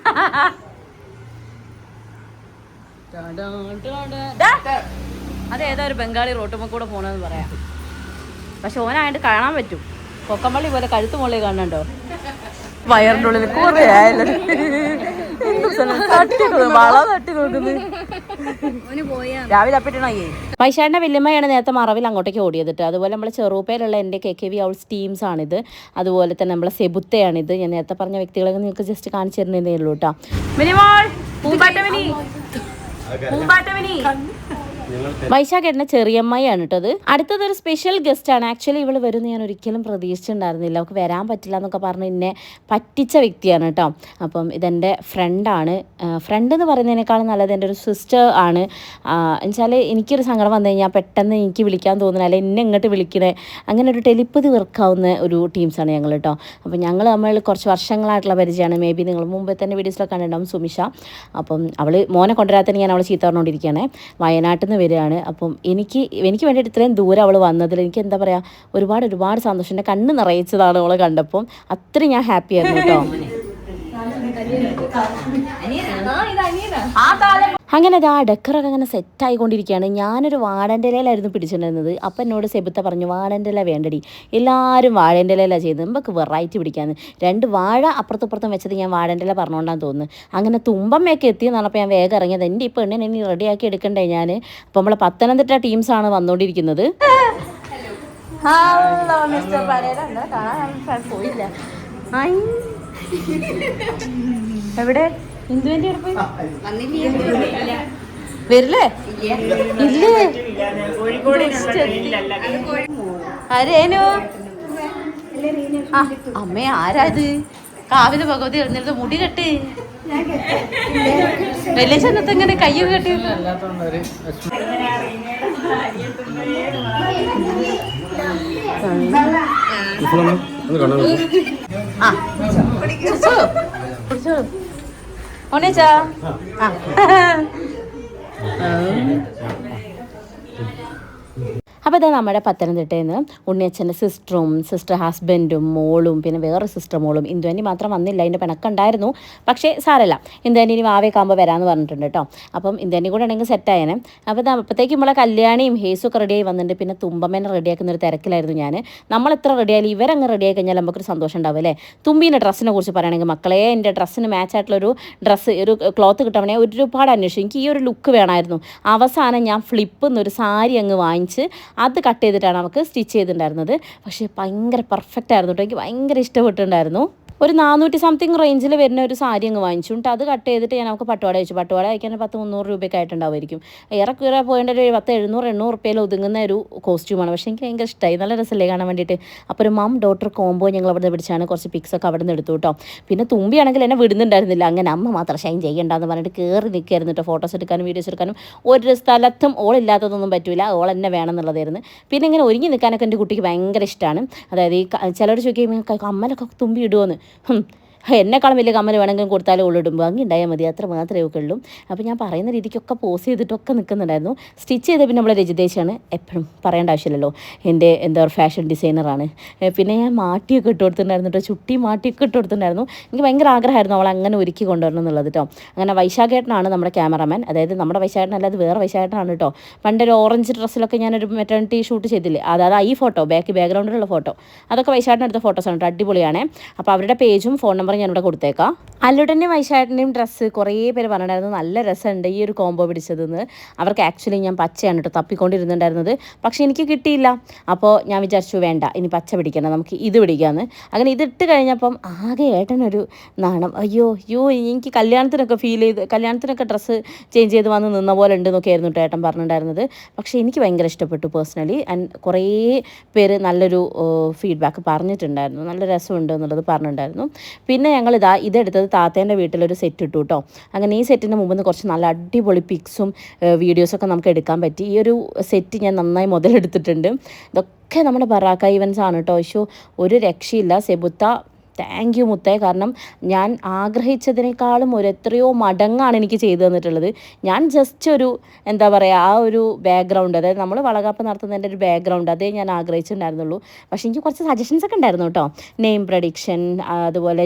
അതേതാ ഒരു ബംഗാളി റോട്ടുമ്മ കൂടെ പോണെന്ന് പറയാം. പക്ഷെ ഓനായിട്ട് കാണാൻ പറ്റും. കൊക്കമ്പള്ളി പോലെ കഴുത്ത് മുകളിൽ കാണണ്ടോ, വയറിൻ്റെ ഉള്ളിൽ കുറേ ആയാലും തട്ടി നോക്കുന്നത്. രാവിലെ അപ്പിട്ടണേ വൈശാഖിന്റെ വല്യമ്മയാണ് നേരത്തെ മറവിൽ അങ്ങോട്ടേക്ക് ഓടിയത്. അതുപോലെ നമ്മളെ ചെറുപ്പയിലുള്ള എൻ്റെ KKV ഹൗസ് ടീംസാണിത്. അതുപോലെ തന്നെ നമ്മളെ സെബുത്തയാണിത്. ഞാൻ നേരത്തെ പറഞ്ഞ വ്യക്തികളൊക്കെ നിങ്ങൾക്ക് ജസ്റ്റ് കാണിച്ചു തരുന്നതേ ഉള്ളൂ കേട്ടോ. വൈശാഖേട്ടൻ്റെ ചെറിയമ്മയാണ് കേട്ടത്. അടുത്തതൊരു സ്പെഷ്യൽ ഗസ്റ്റാണ്. ആക്ച്വലി ഇവൾ വരുമെന്ന് ഞാൻ ഒരിക്കലും പ്രതീക്ഷിച്ചിട്ടുണ്ടായിരുന്നില്ല. അവൾക്ക് വരാൻ പറ്റില്ല എന്നൊക്കെ പറഞ്ഞ് എന്നെ പറ്റിച്ച വ്യക്തിയാണ് കേട്ടോ. അപ്പം ഇതെൻ്റെ ഫ്രണ്ടാണ്. ഫ്രണ്ട് എന്ന് പറയുന്നതിനേക്കാളും നല്ലത് എൻ്റെ ഒരു സിസ്റ്റർ ആണ്. എന്നുവെച്ചാൽ എനിക്കൊരു സങ്കടം വന്നു കഴിഞ്ഞാൽ പെട്ടെന്ന് എനിക്ക് വിളിക്കാൻ തോന്നുന്നില്ല, അല്ലെങ്കിൽ എന്നെ ഇങ്ങോട്ട് വിളിക്കണേ, അങ്ങനെ ഒരു ടെലിപ്പതി വർക്കാവുന്ന ഒരു ടീംസാണ് ഞങ്ങൾ കേട്ടോ. അപ്പോൾ ഞങ്ങൾ തമ്മിൽ കുറച്ച് വർഷങ്ങളായിട്ടുള്ള പരിചയമാണ്. മേ ബി നിങ്ങൾ മുമ്പേ തന്നെ വീഡിയോസിലൊക്കെ കണ്ടിട്ടുണ്ടാവും സുമിഷ. അപ്പം അവൾ മോനെ കൊണ്ടുവരാത്തന്നെ ഞാൻ അവൾ ചീത്ത പറഞ്ഞുകൊണ്ടിരിക്കുകയാണ്. വയനാട്ടിൽ നിന്ന് വരികയാണ്. അപ്പം എനിക്ക് വേണ്ടിയിട്ട് ഇത്രയും ദൂരം അവൾ വന്നതിൽ എനിക്ക് എന്താ പറയുക, ഒരുപാട് സന്തോഷം. എൻ്റെ കണ്ണ് നിറയിച്ചതാണ് അവളെ കണ്ടപ്പം. അത്രയും ഞാൻ ഹാപ്പി ആയിരുന്നു കേട്ടോ. ആ താലം അങ്ങനെ അത് ആ ഡെക്കറൊക്കെ അങ്ങനെ സെറ്റായിക്കൊണ്ടിരിക്കുകയാണ്. ഞാനൊരു വാഴൻ്റെ ഇലയിലായിരുന്നു പിടിച്ചിട്ടുണ്ടായിരുന്നത്. അപ്പം എന്നോട് സെബുത്ത പറഞ്ഞു വാഴൻ്റെ ഇല വേണ്ടടി, എല്ലാവരും വാഴൻ്റെ ഇലയിലാണ് ചെയ്യുന്നത്, നമുക്ക് വെറൈറ്റി പിടിക്കാമെന്ന്. 2 വാഴ അപ്പുറത്തും വെച്ചത് ഞാൻ വാഴൻ്റെ ഇല പറഞ്ഞുകൊണ്ടാന്ന് തോന്നുന്നു. അങ്ങനെ തുമ്പമ്മയൊക്കെ എത്തിയെന്ന് പറഞ്ഞപ്പോൾ ഞാൻ വേഗം ഇറങ്ങിയത്. എൻ്റെ ഈ പെണ്ണിനെ ഇനി റെഡിയാക്കി എടുക്കണ്ടേ ഞാൻ. അപ്പോൾ നമ്മളെ പത്തനംതിട്ട ടീംസാണ് വന്നുകൊണ്ടിരിക്കുന്നത്. ഹലോ മിസ്റ്റർ പരേര, എന്താ കാണാൻ പോയില്ല. എവിടെ ഇന്ദുവിൻ്റെ അടുത്ത് വരില്ലേ? ഇല്ലേ? ആരേനു? ആ അമ്മേ, ആരാ ഇത്? കാവിലെ ഭഗവതി എഴുന്നേൽത്ത് മുടി കെട്ട് വലിയ ചെന്നത്ത് ഇങ്ങനെ കയ്യൊക്കെ കെട്ടി. ആ കുടിച്ചോ ഓണേച്ചാ. അപ്പോൾ ഇതാ നമ്മുടെ പത്തനംതിട്ടയിൽ നിന്ന് ഉണ്ണിയച്ഛൻ്റെ സിസ്റ്റർ ഹസ്ബൻഡും മോളും പിന്നെ വേറെ സിസ്റ്റർ മോളും. ഇന്ദുവാനി മാത്രം വന്നില്ല, അതിൻ്റെ പിണക്കുണ്ടായിരുന്നു. പക്ഷേ സാരല്ല, ഇന്ദുവാനി ഇനി വാവേക്കാകുമ്പോൾ വരാമെന്ന് പറഞ്ഞിട്ടുണ്ട് കേട്ടോ. അപ്പം ഇന്ദുവാനി കൂടെ ആണെങ്കിൽ സെറ്റായേനെ. അപ്പോൾ അപ്പോഴത്തേക്കും നമ്മളെ കല്യാണിയും ഹേസുമൊക്കെ റെഡിയായി വന്നിട്ടുണ്ട്. പിന്നെ തുമ്പമ്മേനെ റെഡിയാക്കുന്ന ഒരു തിരക്കിലായിരുന്നു ഞാൻ. നമ്മളെത്ര റെഡിയായാലും ഇവരങ്ങ് റെഡിയായി കഴിഞ്ഞാൽ നമുക്കൊരു സന്തോഷം ഉണ്ടാവും അല്ലേ. തുമ്പീൻ്റെ ഡ്രസ്സിനെ കുറിച്ച് പറയുകയാണെങ്കിൽ മക്കളെ, എൻ്റെ ഡ്രസ്സിന് മാച്ചായിട്ടുള്ളൊരു ഡ്രസ്സ്, ഒരു ക്ലോത്ത് കിട്ടണേ ഒരുപാട് അന്വേഷിച്ചു. എനിക്ക് ഈ ഒരു ലുക്ക് വേണമായിരുന്നു. അവസാനം ഞാൻ ഫ്ലിപ്പിൽ നിന്നൊരു സാരി അങ്ങ് വാങ്ങിച്ച് അത് കട്ട് ചെയ്തിട്ടാണ് നമുക്ക് സ്റ്റിച്ച് ചെയ്തിട്ടുണ്ടായിരുന്നത്. പക്ഷേ ഭയങ്കര പെർഫെക്റ്റ് ആയിരുന്നു കേട്ടോ. എനിക്ക് ഭയങ്കര ഇഷ്ടപ്പെട്ടിട്ടുണ്ടായിരുന്നു. ഒരു 400 സംതിങ് റേഞ്ചിൽ വരുന്ന ഒരു സാരി അങ്ങ് വാങ്ങിച്ചു. എന്നിട്ട് അത് കട്ട് ചെയ്തിട്ട് ഞാൻ നമുക്ക് പട്ടുപാട വെച്ചു. പട്ടുപാട വയ്ക്കാൻ 10-300 രൂപയൊക്കെ ആയിട്ടുണ്ടാവുമായിരിക്കും. ഏറെ പോയിട്ട് ഒരു 10-700-800 റുപ്യയിൽ ഒതുങ്ങുന്ന ഒരു കോസ്റ്റ്യൂമാണ്. പക്ഷേ എനിക്ക് ഭയങ്കര ഇഷ്ടമായി, നല്ല രസമല്ലേ കാണാൻ വേണ്ടിയിട്ട്. അപ്പോൾ ഒരു മം ഡോട്ടർ കോംബോ ഞങ്ങൾ അവിടെ നിന്ന് പിടിച്ചാണ്. കുറച്ച് പിക്സൊക്കെ അവിടെ നിന്ന് എടുത്തു കേട്ടോ. പിന്നെ തുമ്പിയാണെങ്കിൽ എന്നെ വിടുന്നുണ്ടായിരുന്നില്ല. അങ്ങനെ അമ്മ മാത്രം ഷൈൻ ചെയ്യണ്ടെന്ന് പറഞ്ഞിട്ട് കയറി നിൽക്കുകയായിരുന്നു കേട്ടോ. ഫോട്ടോസ് എടുക്കാനും വീഡിയോസ് എടുക്കാനും ഒരു സ്ഥലത്തും ഓളില്ലാത്തതൊന്നും പറ്റില്ല, ഓൾ എന്നെ വേണമെന്നുള്ളതായിരുന്നു. പിന്നെ ഇങ്ങനെ ഒരുങ്ങി നിൽക്കാനൊക്കെ എൻ്റെ കുട്ടിക്ക് ഭയങ്കര ഇഷ്ടമാണ്. അതായത് ഈ ചിലർ ചോദിക്കുമ്പോൾ കമ്മലൊക്കെ തുമ്പി ഇടുമോയെന്ന്. എന്നെക്കാളും വലിയ കമ്മൽ വേണമെങ്കിലും കൊടുത്താലും ഉള്ളിടുമ്പോൾ അങ്ങ് ഉണ്ടായാൽ മതി, അത്ര മാത്രമേ ഒക്കെ ഉള്ളൂ. അപ്പോൾ ഞാൻ പറയുന്ന രീതിക്കൊക്കെ പോസ് ചെയ്തിട്ടൊക്കെ നിൽക്കുന്നുണ്ടായിരുന്നു. സ്റ്റിച്ച് ചെയ്ത് പിന്നെ നമ്മളെ രജിതേശാണ്, എപ്പോഴും പറയേണ്ട ആവശ്യമില്ലല്ലോ, എൻ്റെ എന്താ പറയുക ഫാഷൻ ഡിസൈനറാണ്. പിന്നെ ഞാൻ മാട്ടിയൊക്കെ ഇട്ട് കൊടുത്തിട്ടുണ്ടായിരുന്നു കേട്ടോ, ചുട്ടി മാട്ടിയൊക്കെ ഇട്ട് കൊടുത്തിട്ടുണ്ടായിരുന്നു. എനിക്ക് ഭയങ്കര ആഗ്രഹമായിരുന്നു അവൾ അങ്ങനെ ഒരുക്കി കൊണ്ടുവരണം എന്നുള്ളത് കേട്ടോ. അങ്ങനെ വൈശാഖേട്ടനാണ് നമ്മുടെ ക്യാമറമാൻ. അതായത് നമ്മുടെ വൈശാഖേട്ടനല്ലാതെ വേറെ വൈശാഖേട്ടനാണ് കേട്ടോ. പണ്ടൊരു ഓറഞ്ച് ഡ്രസ്സിലൊക്കെ ഞാനൊരു മെറ്റേണിറ്റി ഷൂട്ട് ചെയ്തില്ലേ, അതായത് ഈ ഫോട്ടോ ബാക്ക്ഗ്രൗണ്ടിലുള്ള ഫോട്ടോ, അതൊക്കെ വൈശാഖേട്ടനെടുത്ത ഫോട്ടോസാണ് കേട്ടോ. അടിപൊളിയാണ്. അപ്പോൾ അവരുടെ പേജും ഫോൺ നമ്പർ ഞാനിവിടെ കൊടുത്തേക്കാം. അല്ലുടൻ്റെയും വൈശാഖേട്ടൻ്റെയും ഡ്രസ്സ് കുറേ പേര് പറഞ്ഞിട്ടുണ്ടായിരുന്നു നല്ല രസമുണ്ട് ഈ ഒരു കോംബോ പിടിച്ചതെന്ന്. അവർക്ക് ആക്ച്വലി ഞാൻ പച്ചയാണ് കേട്ടോ തപ്പിക്കൊണ്ടിരുന്നുണ്ടായിരുന്നത്, പക്ഷേ എനിക്ക് കിട്ടിയില്ല. അപ്പോൾ ഞാൻ വിചാരിച്ചു വേണ്ട, ഇനി പച്ച പിടിക്കണം, നമുക്ക് ഇത് പിടിക്കാമെന്ന്. അങ്ങനെ ഇതിട്ട് കഴിഞ്ഞപ്പം ആകെ ഏട്ടനൊരു നാണം, അയ്യോ എനിക്ക് കല്യാണത്തിനൊക്കെ ഡ്രസ്സ് ചേഞ്ച് ചെയ്ത് വന്ന് നിന്ന പോലെ ഉണ്ട് എന്നൊക്കെ ആയിരുന്നു കേട്ടോ ഏട്ടൻ പറഞ്ഞിട്ടുണ്ടായിരുന്നത്. പക്ഷേ എനിക്ക് ഭയങ്കര ഇഷ്ടപ്പെട്ടു പേഴ്സണലി. ആൻഡ് കുറേ പേര് നല്ലൊരു ഫീഡ്ബാക്ക് പറഞ്ഞിട്ടുണ്ടായിരുന്നു, നല്ല രസമുണ്ട് എന്നുള്ളത് പറഞ്ഞിട്ടുണ്ടായിരുന്നു. പിന്നെ ഞങ്ങൾ ഇതെടുത്തത് താത്തേൻ്റെ വീട്ടിലൊരു സെറ്റ് ഇട്ടു കേട്ടോ. അങ്ങനെ ഈ സെറ്റിന് മുമ്പ് നിന്ന് കുറച്ച് നല്ല അടിപൊളി പിക്സും വീഡിയോസൊക്കെ നമുക്ക് എടുക്കാൻ പറ്റി. ഈ ഒരു സെറ്റ് ഞാൻ നന്നായി മുതലെടുത്തിട്ടുണ്ട്. ഇതൊക്കെ നമ്മുടെ ബറാക്ക ഈവൻസ് ആണ് കേട്ടോ. ഒരു രക്ഷയില്ല. സെബുത്ത താങ്ക് യു മുത്തേ. കാരണം ഞാൻ ആഗ്രഹിച്ചതിനേക്കാളും എത്രയോ മടങ്ങാണ് എനിക്ക് ചെയ്തു തന്നിട്ടുള്ളത്. ഞാൻ ജസ്റ്റ് ഒരു എന്താ പറയുക ആ ഒരു ബാക്ക്ഗ്രൗണ്ട്, അതായത് നമ്മൾ വളകാപ്പ് നടത്തുന്നതിൻ്റെ ഒരു ബാക്ക്ഗ്രൗണ്ട് അതേ ഞാൻ ആഗ്രഹിച്ചിട്ടുണ്ടായിരുന്നുള്ളൂ. പക്ഷേ എനിക്ക് കുറച്ച് സജഷൻസ് ഒക്കെ ഉണ്ടായിരുന്നു കേട്ടോ. നെയിം പ്രഡിക്ഷൻ, അതുപോലെ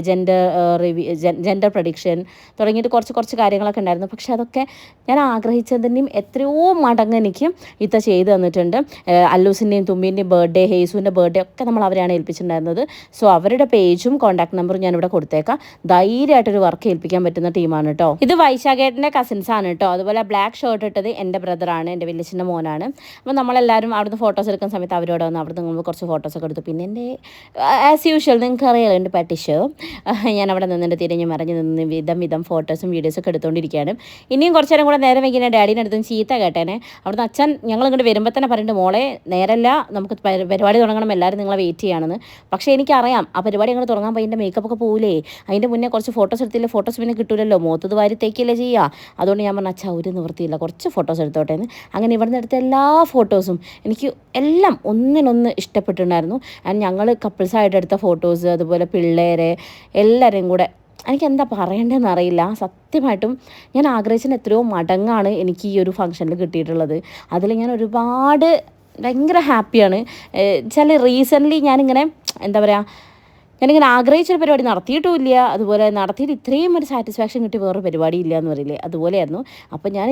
ജെൻഡർ പ്രഡിക്ഷൻ തുടങ്ങിയിട്ട് കുറച്ച് കാര്യങ്ങളൊക്കെ ഉണ്ടായിരുന്നു. പക്ഷേ അതൊക്കെ ഞാൻ ആഗ്രഹിച്ചതിൻ്റെയും എത്രയോ മടങ്ങ് എനിക്ക് ഇത്ത ചെയ്തു തന്നിട്ടുണ്ട്. അല്ലൂസിൻ്റെയും തുമ്പീൻ്റെയും ബർത്ത്ഡേ, ഹേസുവിൻ്റെ ബർത്ത്ഡേ ഒക്കെ നമ്മൾ അവരെയാണ് ഏൽപ്പിച്ചിട്ടുണ്ടായിരുന്നത്. സോ അവരുടെ പേജും കോൺടാക്ട് നമ്പറും ഞാനിവിടെ കൊടുത്തേക്കാം. ധൈര്യമായിട്ടൊരു വർക്ക് ഏൽപ്പിക്കാൻ പറ്റുന്ന ടീമാണ് കേട്ടോ. ഇത് വൈശാഖേട്ടൻ്റെ കസിൻസ് ആണ് കേട്ടോ. അതുപോലെ ബ്ലാക്ക് ഷർട്ട് ഇട്ടത് എൻ്റെ ബ്രദറാണ്, എൻ്റെ വലിയച്ഛൻ്റെ മോനാണ്. അപ്പോൾ നമ്മളെല്ലാവരും അവിടുന്ന് ഫോട്ടോസ് എടുക്കുന്ന സമയത്ത് അവരോട് വന്ന് അവിടുന്ന് നമ്മൾ കുറച്ച് ഫോട്ടോസൊക്കെ എടുത്തു. പിന്നെ എൻ്റെ ആസ് യൂഷ്വൽ നിങ്ങൾക്ക് അറിയാലോ എൻ്റെ പട്ടിഷ്, ഞാൻ അവിടെ നിന്നിട്ട് തിരിഞ്ഞ് മറിഞ്ഞ് നിന്ന് വിധം ഫോട്ടോസും വീഡിയോസൊക്കെ എടുത്തുകൊണ്ടിരിക്കുകയാണ്. ഇനിയും കുറച്ച് നേരം കൂടെ നേരം വൈകി ഡാഡീൻ്റെ അടുത്തും ചീത്ത കേട്ടേനെ. അവിടുന്ന് അച്ഛൻ ഞങ്ങളിങ്ങോട്ട് വരുമ്പോൾ തന്നെ പറഞ്ഞിട്ട് മോളെ നേരല്ല, നമുക്ക് പരിപാടി തുടങ്ങണം, എല്ലാവരും നിങ്ങളെ വെയിറ്റ് ചെയ്യുകയാണെന്ന്. പക്ഷേ എനിക്കറിയാം ആ പരിപാടി ഞങ്ങൾ തുടങ്ങാൻ അതിൻ്റെ മേക്കപ്പൊക്കെ പോകില്ലേ, അതിൻ്റെ മുന്നേ കുറച്ച് ഫോട്ടോസ് എടുത്തില്ല, ഫോട്ടോസ് പിന്നെ കിട്ടൂലല്ലോ, മുഖത്തത് വാരി തേക്കില്ലേ ചെയ്യുക. അതുകൊണ്ട് ഞാൻ പറഞ്ഞ അച്ഛാ ഒരു നിവൃത്തിയില്ല, കുറച്ച് ഫോട്ടോസ് എടുത്തോട്ടെ എന്ന്. അങ്ങനെ ഇവിടുന്ന് എടുത്ത എല്ലാ ഫോട്ടോസും എനിക്ക് എല്ലാം ഒന്നിനൊന്ന് ഇഷ്ടപ്പെട്ടിട്ടുണ്ടായിരുന്നു. ആൻഡ് ഞങ്ങൾ കപ്പിൾസായിട്ട് എടുത്ത ഫോട്ടോസ്, അതുപോലെ പിള്ളേരെ എല്ലാവരെയും കൂടെ എനിക്ക് എന്താ പറയേണ്ടതെന്ന് അറിയില്ല. സത്യമായിട്ടും ഞാൻ ആഗ്രഹിച്ചതിന് എത്രയോ മടങ്ങാണ് എനിക്ക് ഈ ഒരു ഫംഗ്ഷനിൽ കിട്ടിയിട്ടുള്ളത്. അതിൽ ഞാൻ ഒരുപാട് ഭയങ്കര ഹാപ്പിയാണ്. ചില റീസെൻ്റ്ലി ഞാനിങ്ങനെ എന്താ പറയുക, ഞാനിങ്ങനെ ആഗ്രഹിച്ചൊരു പരിപാടി നടത്തിയിട്ടുമില്ല, അതുപോലെ നടത്തിയിട്ട് ഇത്രയും ഒരു സാറ്റിസ്ഫാക്ഷൻ കിട്ടിയ വേറൊരു പരിപാടി ഇല്ല എന്ന് പറയില്ലേ, അതുപോലെയായിരുന്നു. അപ്പോൾ ഞാൻ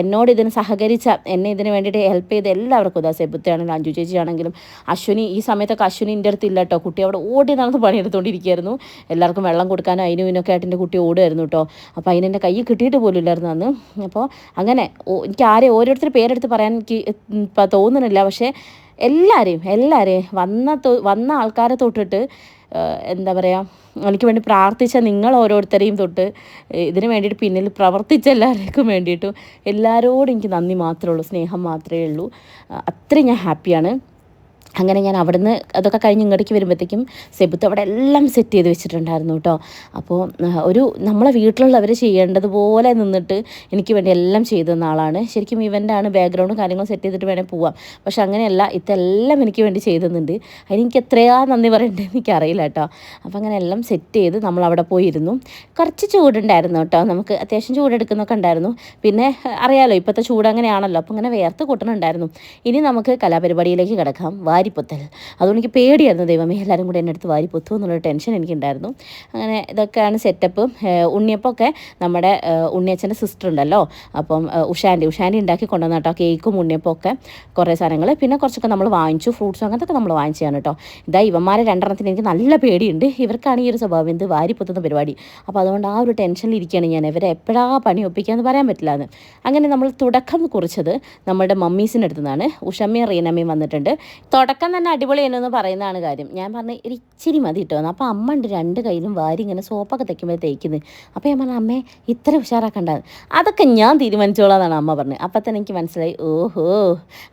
എന്നോട് ഇതിന് സഹകരിച്ച, എന്നെ ഇതിന് വേണ്ടിയിട്ട് ഹെൽപ്പ് ചെയ്ത് എല്ലാവർക്കും, ഇതാ സെബുത്തയാണെങ്കിലും അഞ്ജു ചേച്ചിയാണെങ്കിലും അശ്വിനി, ഈ സമയത്തൊക്കെ അശ്വിനി എൻ്റെ അടുത്ത് ഇല്ല കേട്ടോ, കുട്ടി അവിടെ ഓടി നടന്ന് പണിയെടുത്തുകൊണ്ടിരിക്കുകയായിരുന്നു. എല്ലാവർക്കും വെള്ളം കൊടുക്കാനും അതിനും ഇതിനൊക്കെ ആയിട്ട് എൻ്റെ കുട്ടി ഓടുമായിരുന്നു കേട്ടോ. അപ്പോൾ അതിനെൻ്റെ കയ്യിൽ കിട്ടിയിട്ട് പോലും ഇല്ലായിരുന്നു അന്ന്. അപ്പോൾ അങ്ങനെ എനിക്ക് ഓരോരുത്തർ പേരെടുത്ത് പറയാൻ എനിക്ക് തോന്നുന്നില്ല, പക്ഷേ എല്ലാവരെയും വന്ന ആൾക്കാരെ തൊട്ടിട്ട് എന്താ പറയുക, എനിക്ക് വേണ്ടി പ്രാർത്ഥിച്ച നിങ്ങൾ ഓരോരുത്തരെയും തൊട്ട് ഇതിന് വേണ്ടിയിട്ട് പിന്നിൽ പ്രവർത്തിച്ച എല്ലാവർക്കും വേണ്ടിയിട്ടും എല്ലാവരോടും എനിക്ക് നന്ദി മാത്രമേ ഉള്ളൂ, സ്നേഹം മാത്രമേ ഉള്ളൂ. അത്രയും ഞാൻ ഹാപ്പിയാണ്. അങ്ങനെ ഞാൻ അവിടുന്ന് അതൊക്കെ കഴിഞ്ഞ് ഇങ്ങോട്ടേക്ക് വരുമ്പോഴത്തേക്കും സെബുത്ത് അവിടെ എല്ലാം സെറ്റ് ചെയ്ത് വെച്ചിട്ടുണ്ടായിരുന്നു കേട്ടോ. അപ്പോൾ നമ്മളെ വീട്ടിലുള്ളവർ ചെയ്യേണ്ടതുപോലെ നിന്നിട്ട് എനിക്ക് വേണ്ടി എല്ലാം ചെയ്തു തന്ന ആളാണ്. ശരിക്കും ഇവൻ്റാണ് ബാക്ക്ഗ്രൗണ്ടും കാര്യങ്ങളും സെറ്റ് ചെയ്തിട്ട് വേണേൽ പോവാം, പക്ഷെ അങ്ങനെയല്ല, ഇതെല്ലാം എനിക്ക് വേണ്ടി ചെയ്തു തന്നിട്ടുണ്ട്. അതിനെനിക്ക് എത്രയാ നന്ദി പറയേണ്ടതെന്ന് എനിക്കറിയില്ല കേട്ടോ. അപ്പോൾ അങ്ങനെ എല്ലാം സെറ്റ് ചെയ്ത് നമ്മളവിടെ പോയിരുന്നു. കുറച്ച് ചൂടുണ്ടായിരുന്നു കേട്ടോ, നമുക്ക് അത്യാവശ്യം ചൂടെടുക്കുന്നൊക്കെ ഉണ്ടായിരുന്നു. പിന്നെ അറിയാലോ ഇപ്പോഴത്തെ ചൂട് അങ്ങനെയാണല്ലോ, അപ്പോൾ അങ്ങനെ വേർത്ത് കൂട്ടണുണ്ടായിരുന്നു. ഇനി നമുക്ക് കലാപരിപാടിയിലേക്ക് കിടക്കാം, വാരിപ്പൊത്തൽ. അതുകൊണ്ട് എനിക്ക് പേടിയായിരുന്നു, ദൈവമേ എല്ലാവരും കൂടെ എൻ്റെ അടുത്ത് വാരിപ്പൊത്തു എന്നുള്ളൊരു ടെൻഷൻ എനിക്കുണ്ടായിരുന്നു. അങ്ങനെ ഇതൊക്കെയാണ് സെറ്റപ്പ്. ഉണ്ണിയപ്പമൊക്കെ നമ്മുടെ ഉണ്ണിയച്ഛൻ്റെ സിസ്റ്റർ ഉണ്ടല്ലോ, അപ്പം ഉഷാൻഡി ഉണ്ടാക്കി കൊണ്ടുവന്ന കേട്ടോ, കേക്കും ഉണ്ണിയപ്പമൊക്കെ കുറേ സാധനങ്ങൾ. പിന്നെ കുറച്ചൊക്കെ നമ്മൾ വാങ്ങിച്ചു, ഫ്രൂട്ട്സും അങ്ങനത്തൊക്കെ നമ്മൾ വാങ്ങിച്ചതാണ് കേട്ടോ. ഇവന്മാരെ രണ്ടെണ്ണത്തിന് എനിക്ക് നല്ല പേടിയുണ്ട്, ഇവർക്കാണ് ഈ ഒരു സ്വഭാവം, എന്ത് വാരിപ്പൊത്തുന്ന പരിപാടി. അപ്പോൾ അതുകൊണ്ട് ആ ഒരു ടെൻഷനിൽ ഇരിക്കുകയാണ് ഞാൻ, ഇവരെ എപ്പോഴാണ് പണി ഒപ്പിക്കാമെന്ന് പറയാൻ പറ്റില്ല എന്ന്. അങ്ങനെ നമ്മൾ തുടക്കം കുറിച്ചത് നമ്മുടെ മമ്മീസിൻ്റെ അടുത്ത് നിന്നാണ്. ഉഷമ്മയും റീനമ്മയും വന്നിട്ടുണ്ട്. തുടക്കം തന്നെ അടിപൊളി എന്നു പറയുന്നതാണ് കാര്യം. ഞാൻ പറഞ്ഞു ഇച്ചിരി മതി കേട്ടോ. അപ്പോൾ അമ്മ ഉണ്ട് രണ്ട് കയ്യിലും വാരി ഇങ്ങനെ സോപ്പൊക്കെ തയ്ക്കുമ്പോൾ തേക്കുന്നത്. അപ്പോൾ ഞാൻ പറഞ്ഞു അമ്മേ ഇത്ര ഉഷാറാക്കണ്ടാന്ന്, അതൊക്കെ ഞാൻ തീരുമാനിച്ചോളാന്നാണ് അമ്മ പറഞ്ഞത്. അപ്പം തന്നെ എനിക്ക് മനസ്സിലായി, ഓഹോ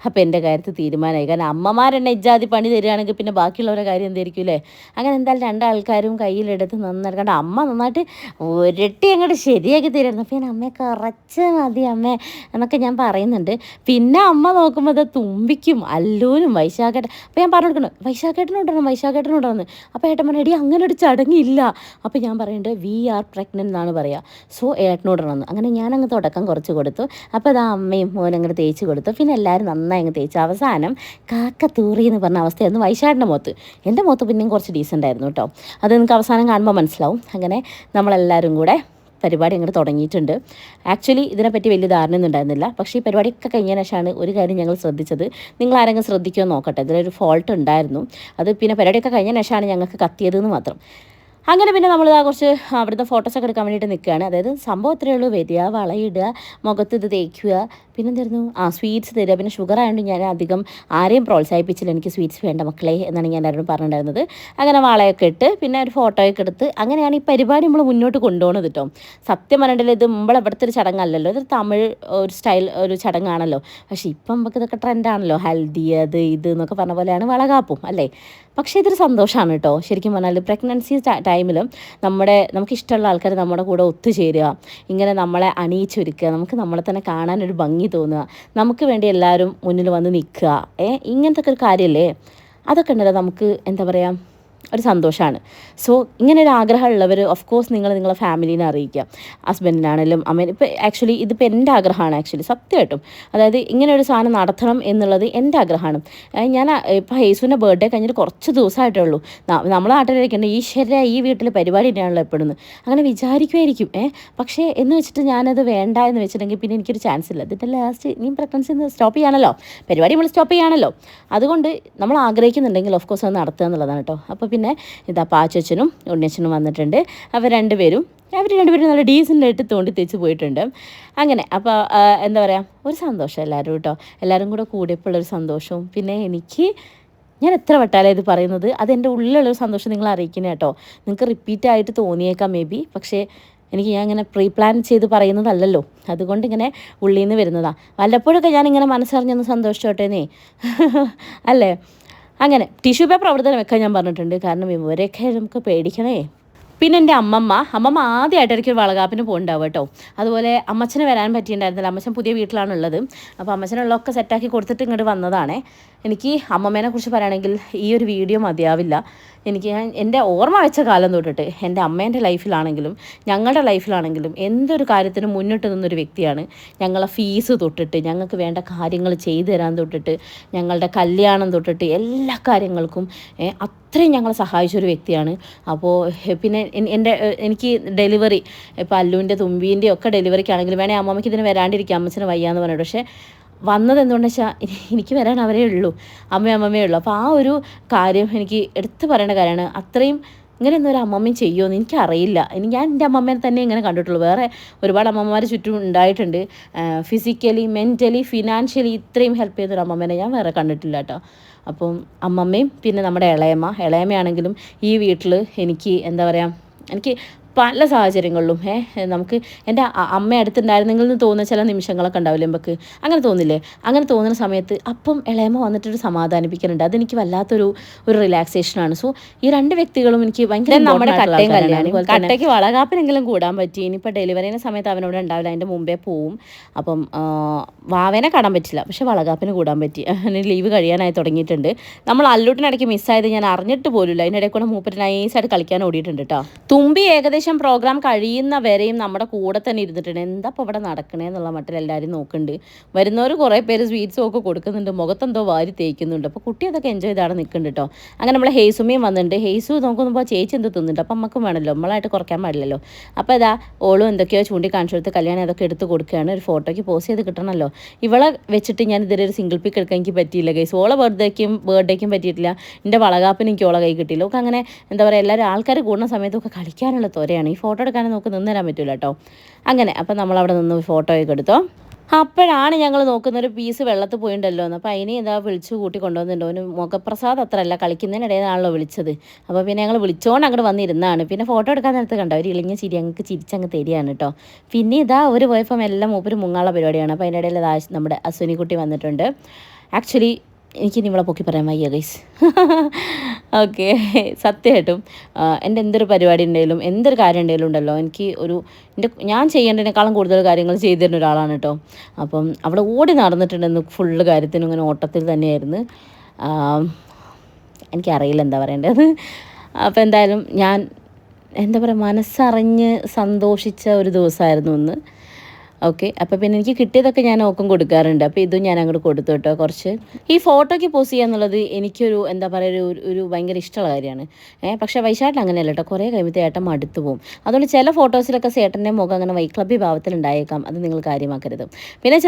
അപ്പോൾ എൻ്റെ കാര്യത്തിൽ തീരുമാനമായി. കാരണം അമ്മമാരെന്നെ ഇജ്ജാതി പണി തരികയാണെങ്കിൽ പിന്നെ ബാക്കിയുള്ളവരുടെ കാര്യം എന്തായിരിക്കും അല്ലേ. അങ്ങനെ എന്തായാലും രണ്ടാൾക്കാരും കയ്യിലെടുത്ത് നന്നായിട്ട് കണ്ട അമ്മ നന്നായിട്ട് ഒരട്ടി അങ്ങോട്ട് ശരിയാക്കി തരുമായിരുന്നു. അപ്പോൾ ഞാൻ അമ്മയെ കുറച്ച് മതി അമ്മേ എന്നൊക്കെ ഞാൻ പറയുന്നുണ്ട്. പിന്നെ അമ്മ നോക്കുമ്പോൾ അത് തുമ്പിക്കും അല്ലൂരും വൈശാഖേട്ടൻ. അപ്പോൾ ഞാൻ പറഞ്ഞു കൊടുക്കണം വൈശാഖേട്ടനുണ്ടെന്ന്. അപ്പോൾ ഏട്ടൻ പറഞ്ഞു എടി അങ്ങനെ ഒരു ചടങ്ങില്ല. അപ്പോൾ ഞാൻ പറയുന്നുണ്ട് വി ആർ പ്രഗ്നൻ്റ് എന്നാണ് പറയുക, സോ ഏട്ടനോടണമെന്ന്. അങ്ങനെ ഞാനങ്ങ് തുടക്കം കുറച്ച് കൊടുത്തു. അപ്പോൾ അത് അമ്മയും മോനങ്ങോട്ട് തേച്ച് കൊടുത്തു. പിന്നെ എല്ലാവരും നന്നായി അങ്ങ് തേച്ചു. അവസാനം കാക്ക തൂറി എന്ന് പറഞ്ഞ അവസ്ഥയായിരുന്നു വൈശാഖിൻ്റെ മുഖത്ത്. എൻ്റെ മുഖത്ത് പിന്നെയും കുറച്ച് ഡീസൻ്റ് ആയിരുന്നു കേട്ടോ. അത് നിങ്ങൾക്ക് അവസാനം കാണുമ്പോൾ മനസ്സിലാവും. അങ്ങനെ നമ്മളെല്ലാവരും കൂടെ പരിപാടി അങ്ങോട്ട് തുടങ്ങിയിട്ടുണ്ട്. ആക്ച്വലി ഇതിനെപ്പറ്റി വലിയ ധാരണയൊന്നും ഉണ്ടായിരുന്നില്ല, പക്ഷേ ഈ പരിപാടിയൊക്കെ കഴിഞ്ഞതിന് ശേഷമാണ് ഒരു കാര്യം ഞങ്ങൾ ശ്രദ്ധിച്ചത്. നിങ്ങൾ ആരെങ്കിലും ശ്രദ്ധിക്കുമോ നോക്കട്ടെ, ഇതിലൊരു ഫോൾട്ട് ഉണ്ടായിരുന്നു. അത് പിന്നെ പരിപാടിയൊക്കെ കഴിഞ്ഞതിന് ശേഷമാണ് ഞങ്ങൾക്ക് കത്തിയതെന്ന് മാത്രം. അങ്ങനെ പിന്നെ നമ്മൾ കുറച്ച് അവിടുത്തെ ഫോട്ടോസൊക്കെ എടുക്കാൻ വേണ്ടിയിട്ട് നിൽക്കുകയാണ്. അതായത് സംഭവം ഇത്രയേ ഉള്ളൂ, വരിക, വളയിടുക, മുഖത്ത് ഇത് തേക്കുക, പിന്നെ എന്തായിരുന്നു സ്വീറ്റ്സ് തരിക. പിന്നെ ഷുഗർ ആയതുകൊണ്ട് ഞാൻ അധികം ആരെയും പ്രോത്സാഹിപ്പിച്ചില്ല, എനിക്ക് സ്വീറ്റ്സ് വേണ്ട മക്കളെ എന്നാണ് ഞാൻ എല്ലാവരോടും പറഞ്ഞിട്ടുണ്ടായിരുന്നത്. അങ്ങനെ വളയൊക്കെ ഇട്ട് പിന്നെ ഒരു ഫോട്ടോയൊക്കെ എടുത്ത് അങ്ങനെയാണ് ഈ പരിപാടി നമ്മൾ മുന്നോട്ട് കൊണ്ടുപോകുന്നത് കേട്ടോ. സത്യം പറഞ്ഞിട്ടുണ്ടെങ്കിൽ ഇത് മുമ്പ് ഇവിടുത്തെ ഒരു ചടങ്ങല്ലല്ലോ, ഇത് തമിഴ് ഒരു സ്റ്റൈൽ ഒരു ചടങ്ങാണല്ലോ. പക്ഷേ ഇപ്പം നമുക്ക് ഇതൊക്കെ ട്രെൻഡാണല്ലോ, ഹൽദി അത് ഇത് എന്നൊക്കെ പറഞ്ഞ പോലെയാണ് വളകാപ്പും അല്ലേ. പക്ഷേ ഇതൊരു സന്തോഷമാണ് കേട്ടോ. ശരിക്കും പറഞ്ഞാൽ പ്രഗ്നൻസി ടൈമിലും നമുക്ക് ഇഷ്ടമുള്ള ആൾക്കാർ നമ്മുടെ കൂടെ ഒത്തുചേരുക, ഇങ്ങനെ നമ്മളെ അണിയിച്ചൊരുക്കുക, നമുക്ക് നമ്മളെ തന്നെ കാണാനൊരു ഭംഗി തോന്നുക, നമുക്ക് വേണ്ടി എല്ലാവരും മുന്നിൽ വന്ന് നിൽക്കുക, ഇങ്ങനത്തെ ഒക്കെ ഒരു കാര്യമല്ലേ. അതൊക്കെ ഉണ്ടല്ലോ നമുക്ക് എന്താ പറയുക, ഒരു സന്തോഷമാണ്. സോ ഇങ്ങനെ ഒരു ആഗ്രഹമുള്ളവർ ഓഫ് കോഴ്സ് നിങ്ങളെ ഫാമിലീനെ അറിയിക്കുക, ഹസ്ബൻഡിനാണെങ്കിലും അമ്മ. ഇപ്പോൾ ആക്ച്വലി ഇതിപ്പോൾ എൻ്റെ ആഗ്രഹമാണ് ആക്ച്വലി സത്യമായിട്ടും. അതായത് ഇങ്ങനെ ഒരു സാധനം നടത്തണം എന്നുള്ളത് എൻ്റെ ആഗ്രഹമാണ്. ഞാൻ ഇപ്പോൾ ഹേസുവിൻ്റെ ബർത്ത്ഡേ കഴിഞ്ഞിട്ട് കുറച്ച് ദിവസമായിട്ടേ ഉള്ളൂ. നമ്മളെ നാട്ടിലിരിക്കേണ്ട ഈശ്വര ഈ വീട്ടിൽ പരിപാടി തന്നെയാണല്ലോ എപ്പോഴും അങ്ങനെ വിചാരിക്കുമായിരിക്കും. പക്ഷേ എന്ന് വെച്ചിട്ട് ഞാനത് വേണ്ട എന്ന് വെച്ചിട്ടുണ്ടെങ്കിൽ പിന്നെ എനിക്കൊരു ചാൻസ് ഇല്ല. ഇതിൻ്റെ ലാസ്റ്റ് ഇനി പ്രഗ്നൻസി സ്റ്റോപ്പ് ചെയ്യാണല്ലോ, പരിപാടി നമ്മൾ സ്റ്റോപ്പ് ചെയ്യാണല്ലോ. അതുകൊണ്ട് നമ്മൾ ആഗ്രഹിക്കുന്നുണ്ടെങ്കിൽ ഓഫ് കോഴ്സ് അത് നടത്തുക എന്നുള്ളതാണ് കേട്ടോ. അപ്പോൾ പിന്നെ ഇതാ പാച്ചനും ഉണ്ണിയച്ഛനും വന്നിട്ടുണ്ട്. അവർ രണ്ടുപേരും നല്ല ഡീസൻ്റായിട്ട് തോണ്ടി തേച്ച് പോയിട്ടുണ്ട്. അങ്ങനെ അപ്പോൾ എന്താ പറയുക, ഒരു സന്തോഷം എല്ലാവരും കേട്ടോ, എല്ലാവരും കൂടെ കൂടിയപ്പോഴുള്ളൊരു സന്തോഷവും. പിന്നെ ഞാൻ എത്ര വട്ടാലേ ഇത് പറയുന്നത്, അതെൻ്റെ ഉള്ളിലുള്ളൊരു സന്തോഷം നിങ്ങളെ അറിയിക്കുന്നത് കേട്ടോ. നിങ്ങൾക്ക് റിപ്പീറ്റായിട്ട് തോന്നിയേക്കാം മേ ബി, പക്ഷേ ഞാൻ ഇങ്ങനെ പ്രീ പ്ലാൻ ചെയ്ത് പറയുന്നതല്ലല്ലോ, അതുകൊണ്ട് ഇങ്ങനെ ഉള്ളിൽ നിന്ന് വരുന്നതാണ്. വല്ലപ്പോഴൊക്കെ ഞാനിങ്ങനെ മനസ്സറിഞ്ഞൊന്ന് സന്തോഷിച്ചോട്ടേന്നേ അല്ലേ. അങ്ങനെ ടിഷ്യൂ പേപ്പർ അവിടെ തന്നെ വെക്കാൻ ഞാൻ പറഞ്ഞിട്ടുണ്ട്, കാരണം ഇവരെയൊക്കെ നമുക്ക് പേടിക്കണേ. പിന്നെ എൻ്റെ അമ്മമ്മ ആദ്യമായിട്ട് എനിക്കൊരു വളകാപ്പിന് പോകുന്നുണ്ടാവും കേട്ടോ. അതുപോലെ അമ്മച്ചന് വരാൻ പറ്റിയിട്ടുണ്ടായിരുന്നില്ല, അമ്മച്ചൻ പുതിയ വീട്ടിലാണുള്ളത്. അപ്പോൾ അമ്മച്ചനുള്ളതൊക്കെ സെറ്റാക്കി കൊടുത്തിട്ട് ഇങ്ങോട്ട് വന്നതാണേ. എനിക്ക് അമ്മമ്മേനെ കുറിച്ച് പറയുകയാണെങ്കിൽ ഈ ഒരു വീഡിയോ മതിയാവില്ല. ഞാൻ എൻ്റെ ഓർമ്മ വെച്ച കാലം തൊട്ടിട്ട് എൻ്റെ അമ്മേൻ്റെ ലൈഫിലാണെങ്കിലും ഞങ്ങളുടെ ലൈഫിലാണെങ്കിലും എന്തൊരു കാര്യത്തിനും മുന്നിട്ട് നിന്നൊരു വ്യക്തിയാണ്. ഞങ്ങളെ ഫീസ് തൊട്ടിട്ട് ഞങ്ങൾക്ക് വേണ്ട കാര്യങ്ങൾ ചെയ്തു തരാൻ തൊട്ടിട്ട് ഞങ്ങളുടെ കല്യാണം തൊട്ടിട്ട് എല്ലാ കാര്യങ്ങൾക്കും അത്രയും ഞങ്ങളെ സഹായിച്ചൊരു വ്യക്തിയാണ്. അപ്പോൾ പിന്നെ എനിക്ക് ഡെലിവറി ഇപ്പോൾ അല്ലുവിൻ്റെ തുമ്പീൻ്റെ ഒക്കെ ഡെലിവറിക്കാണെങ്കിലും വേണേൽ അമ്മമ്മയ്ക്ക് ഇതിന് വരാണ്ടിരിക്കാം, അമ്മച്ചന് വയ്യാന്ന് പറഞ്ഞിട്ട്. പക്ഷേ വന്നത് എന്തുകൊണ്ടെന്ന് വെച്ചാൽ എനിക്ക് വരാൻ അവരേ ഉള്ളൂ, അമ്മയേ ഉള്ളൂ. അപ്പോൾ ആ ഒരു കാര്യം എനിക്ക് എടുത്തു പറയേണ്ട കാര്യമാണ്. അത്രയും ഇങ്ങനെയൊന്നും ഒരു അമ്മമ്മയും ചെയ്യുമോ എനിക്കറിയില്ല. ഞാൻ എൻ്റെ അമ്മമ്മേനെ തന്നെ ഇങ്ങനെ കണ്ടിട്ടുള്ളൂ. വേറെ ഒരുപാട് അമ്മമാർ ചുറ്റും ഉണ്ടായിട്ടുണ്ട്. ഫിസിക്കലി, മെൻ്റലി, ഫിനാൻഷ്യലി ഇത്രയും ഹെൽപ്പ് ചെയ്തൊരു അമ്മമ്മേനെ ഞാൻ വേറെ കണ്ടിട്ടില്ല കേട്ടോ. അപ്പം അമ്മമ്മയും പിന്നെ നമ്മുടെ ഇളയമ്മയാണെങ്കിലും ഈ വീട്ടിൽ എനിക്ക് എന്താ പറയുക, എനിക്ക് പല സാഹചര്യങ്ങളിലും നമുക്ക് എൻ്റെ അമ്മ അടുത്തുണ്ടായിരുന്നെങ്കിൽ എന്ന് തോന്നുന്ന ചില നിമിഷങ്ങളൊക്കെ ഉണ്ടാവില്ലേ നമുക്ക്, അങ്ങനെ തോന്നില്ലേ? അങ്ങനെ തോന്നുന്ന സമയത്ത് അപ്പം ഇളയമ്മ വന്നിട്ടൊരു സമാധാനിപ്പിക്കലുണ്ട്. അതെനിക്ക് വല്ലാത്തൊരു റിലാക്സേഷനാണ്. സോ ഈ രണ്ട് വ്യക്തികളും എനിക്ക് ഭയങ്കര നമ്മുടെ കട്ടയ്ക്ക് വളകാപ്പിനെങ്കിലും കൂടാൻ പറ്റി. ഇനിയിപ്പോൾ ഡെലിവറിയുടെ സമയത്ത് അവനോട് ഉണ്ടാവില്ല, അതിൻ്റെ മുമ്പേ പോവും. അപ്പം വാവേനെ കാണാൻ പറ്റില്ല, പക്ഷെ വളകാപ്പിന് കൂടാൻ പറ്റി. അവന് ലീവ് കഴിയാനായി തുടങ്ങിയിട്ടുണ്ട്. നമ്മൾ അല്ലൂട്ടിനിടയ്ക്ക് മിസ്സായത് ഞാൻ അറിഞ്ഞിട്ട് പോലുമില്ല. അതിനിടയിൽ കൂടെ മൂപ്പര് നൈസായിട്ട് കളിക്കാൻ ഓടിയിട്ടുണ്ട് കേട്ടോ. തുമ്പി ഏകദേശം പ്രോഗ്രാം കഴിയുന്ന വരെയും നമ്മുടെ കൂടെ തന്നെ ഇരുന്നിട്ടുണ്ട്. എന്താ ഇപ്പോൾ ഇവിടെ നടക്കണേ എന്നുള്ള മട്ടിൽ എല്ലാവരും നോക്കുന്നുണ്ട്. വരുന്നവർ കുറേ പേര് സ്വീറ്റ്സും ഒക്കെ കൊടുക്കുന്നുണ്ട്, മുഖത്തെന്തോ വാരി തേക്കുന്നുണ്ട്. അപ്പോൾ കുട്ടി അതൊക്കെ എൻജോയ് ചെയ്താണ് നിൽക്കുന്നുണ്ട് കേട്ടോ. അങ്ങനെ നമ്മളെ ഹേസുമയും വന്നിട്ടുണ്ട്. ഹേസു നോക്കുമ്പോൾ ചേച്ചി എന്തോ തിന്നുന്നുണ്ട്. അപ്പം നമുക്കും വേണമല്ലോ, നമ്മളായിട്ട് കുറയ്ക്കാൻ പാടില്ലല്ലോ. അപ്പോൾ ഇതാ ഓളും എന്തൊക്കെയോ ചൂണ്ടിക്കാണിച്ചു കൊടുത്ത് കല്യാണം അതൊക്കെ എടുത്ത് കൊടുക്കുകയാണ്. ഒരു ഫോട്ടോയ്ക്ക് പോസ്റ്റ് ചെയ്ത് കിട്ടണമല്ലോ. ഇവളെ വെച്ചിട്ട് ഞാൻ ഇതുവരെ ഒരു സിംഗിൾ പിക്ക് എടുക്കാൻ എനിക്ക് പറ്റിയില്ല ഗൈസ്. ഓളെ ബർത്ത്ഡേക്കും പറ്റിയിട്ടില്ല, എൻ്റെ വളകാപ്പിന് എനിക്ക് ഓളെ കൈ കിട്ടിയില്ല. ഒക്കെ അങ്ങനെ എന്താ പറയുക, എല്ലാവരും ആൾക്കാർ കൂടുന്ന സമയത്തൊക്കെ കളിക്കാനുള്ള തൊരയാണ്. ഈ ഫോട്ടോ എടുക്കാനും നമുക്ക് നിന്ന് തരാൻ പറ്റില്ല കേട്ടോ. അങ്ങനെ അപ്പം നമ്മളവിടെ നിന്ന് ഫോട്ടോയൊക്കെ എടുത്തോ. അപ്പോഴാണ് ഞങ്ങൾ നോക്കുന്നൊരു പീസ് വെള്ളത്തിൽ പോയിണ്ടല്ലോ എന്ന്. അപ്പോൾ അതിനെ എന്താ വിളിച്ചു കൂട്ടി കൊണ്ടുവന്നിട്ടുണ്ടോ. അവന് മുഖപ്രസാദ് അത്രയല്ല, കളിക്കുന്നതിനിടയിലാണല്ലോ വിളിച്ചത്. അപ്പോൾ പിന്നെ ഞങ്ങൾ വിളിച്ചോണ്ട് അങ്ങോട്ട് വന്നിരുന്നാണ്. പിന്നെ ഫോട്ടോ എടുക്കാൻ നേരത്ത് കണ്ടോ ഒരു ഇളിഞ്ഞ ചിരി ഞങ്ങൾക്ക് ചിരിച്ചങ്ങ് തരികയാണ് കേട്ടോ. പിന്നെ ഇതാ ഒരു പോയപ്പം എല്ലാം മൂപ്പര് മുങ്ങാനുള്ള പരിപാടിയാണ്. അപ്പോൾ അതിൻ്റെ ഇടയിൽ നമ്മുടെ അശ്വിനിക്കുട്ടി വന്നിട്ടുണ്ട്. ആക്ച്വലി എനിക്കിനി ഇവളെ പൊക്കി പറയാൻ വയ്യ ഗൈസ്. ഓക്കെ, സത്യമായിട്ടും എൻ്റെ എന്തൊരു പരിപാടി ഉണ്ടെങ്കിലും എന്തൊരു കാര്യം ഉണ്ടെങ്കിലും ഉണ്ടല്ലോ, എനിക്ക് ഞാൻ ചെയ്യേണ്ടതിനേക്കാളും കൂടുതൽ കാര്യങ്ങൾ ചെയ്തു തരുന്ന ഒരാളാണ് കേട്ടോ. അപ്പം അവിടെ ഓടി നടന്നിട്ടുണ്ടെന്ന് ഫുള്ള് കാര്യത്തിനും ഇങ്ങനെ ഓട്ടത്തിൽ തന്നെയായിരുന്നു. എനിക്കറിയില്ല എന്താ പറയേണ്ടത്. അപ്പോൾ എന്തായാലും ഞാൻ എന്താ പറയുക, മനസ്സറിഞ്ഞ് സന്തോഷിച്ച ഒരു ദിവസമായിരുന്നു ഇന്ന്. ഓക്കെ, അപ്പോൾ പിന്നെ എനിക്ക് കിട്ടിയതൊക്കെ ഞാൻ ഓക്കും കൊടുക്കാറുണ്ട്. അപ്പോൾ ഇതും ഞാൻ അങ്ങോട്ട് കൊടുത്തു കേട്ടോ. കുറച്ച് ഈ ഫോട്ടോയ്ക്ക് പോസ്റ്റ് ചെയ്യുക എന്നുള്ളത് എനിക്കൊരു എന്താ പറയുക ഒരു ഭയങ്കര ഇഷ്ടമുള്ള കാര്യമാണ്. പക്ഷേ വൈശാട്ടിൽ അങ്ങനെയല്ല കേട്ടോ. കുറേ കഴിയുമ്പോൾ ഏട്ടൻ മടുത്തു പോകും. അതുകൊണ്ട് ചില ഫോട്ടോസിലൊക്കെ ചേട്ടൻ്റെ മുഖം അങ്ങനെ വൈക്ലബി ഭാവത്തിൽ ഉണ്ടായേക്കാം, അത് നിങ്ങൾ കാര്യമാക്കരുത്. പിന്നെ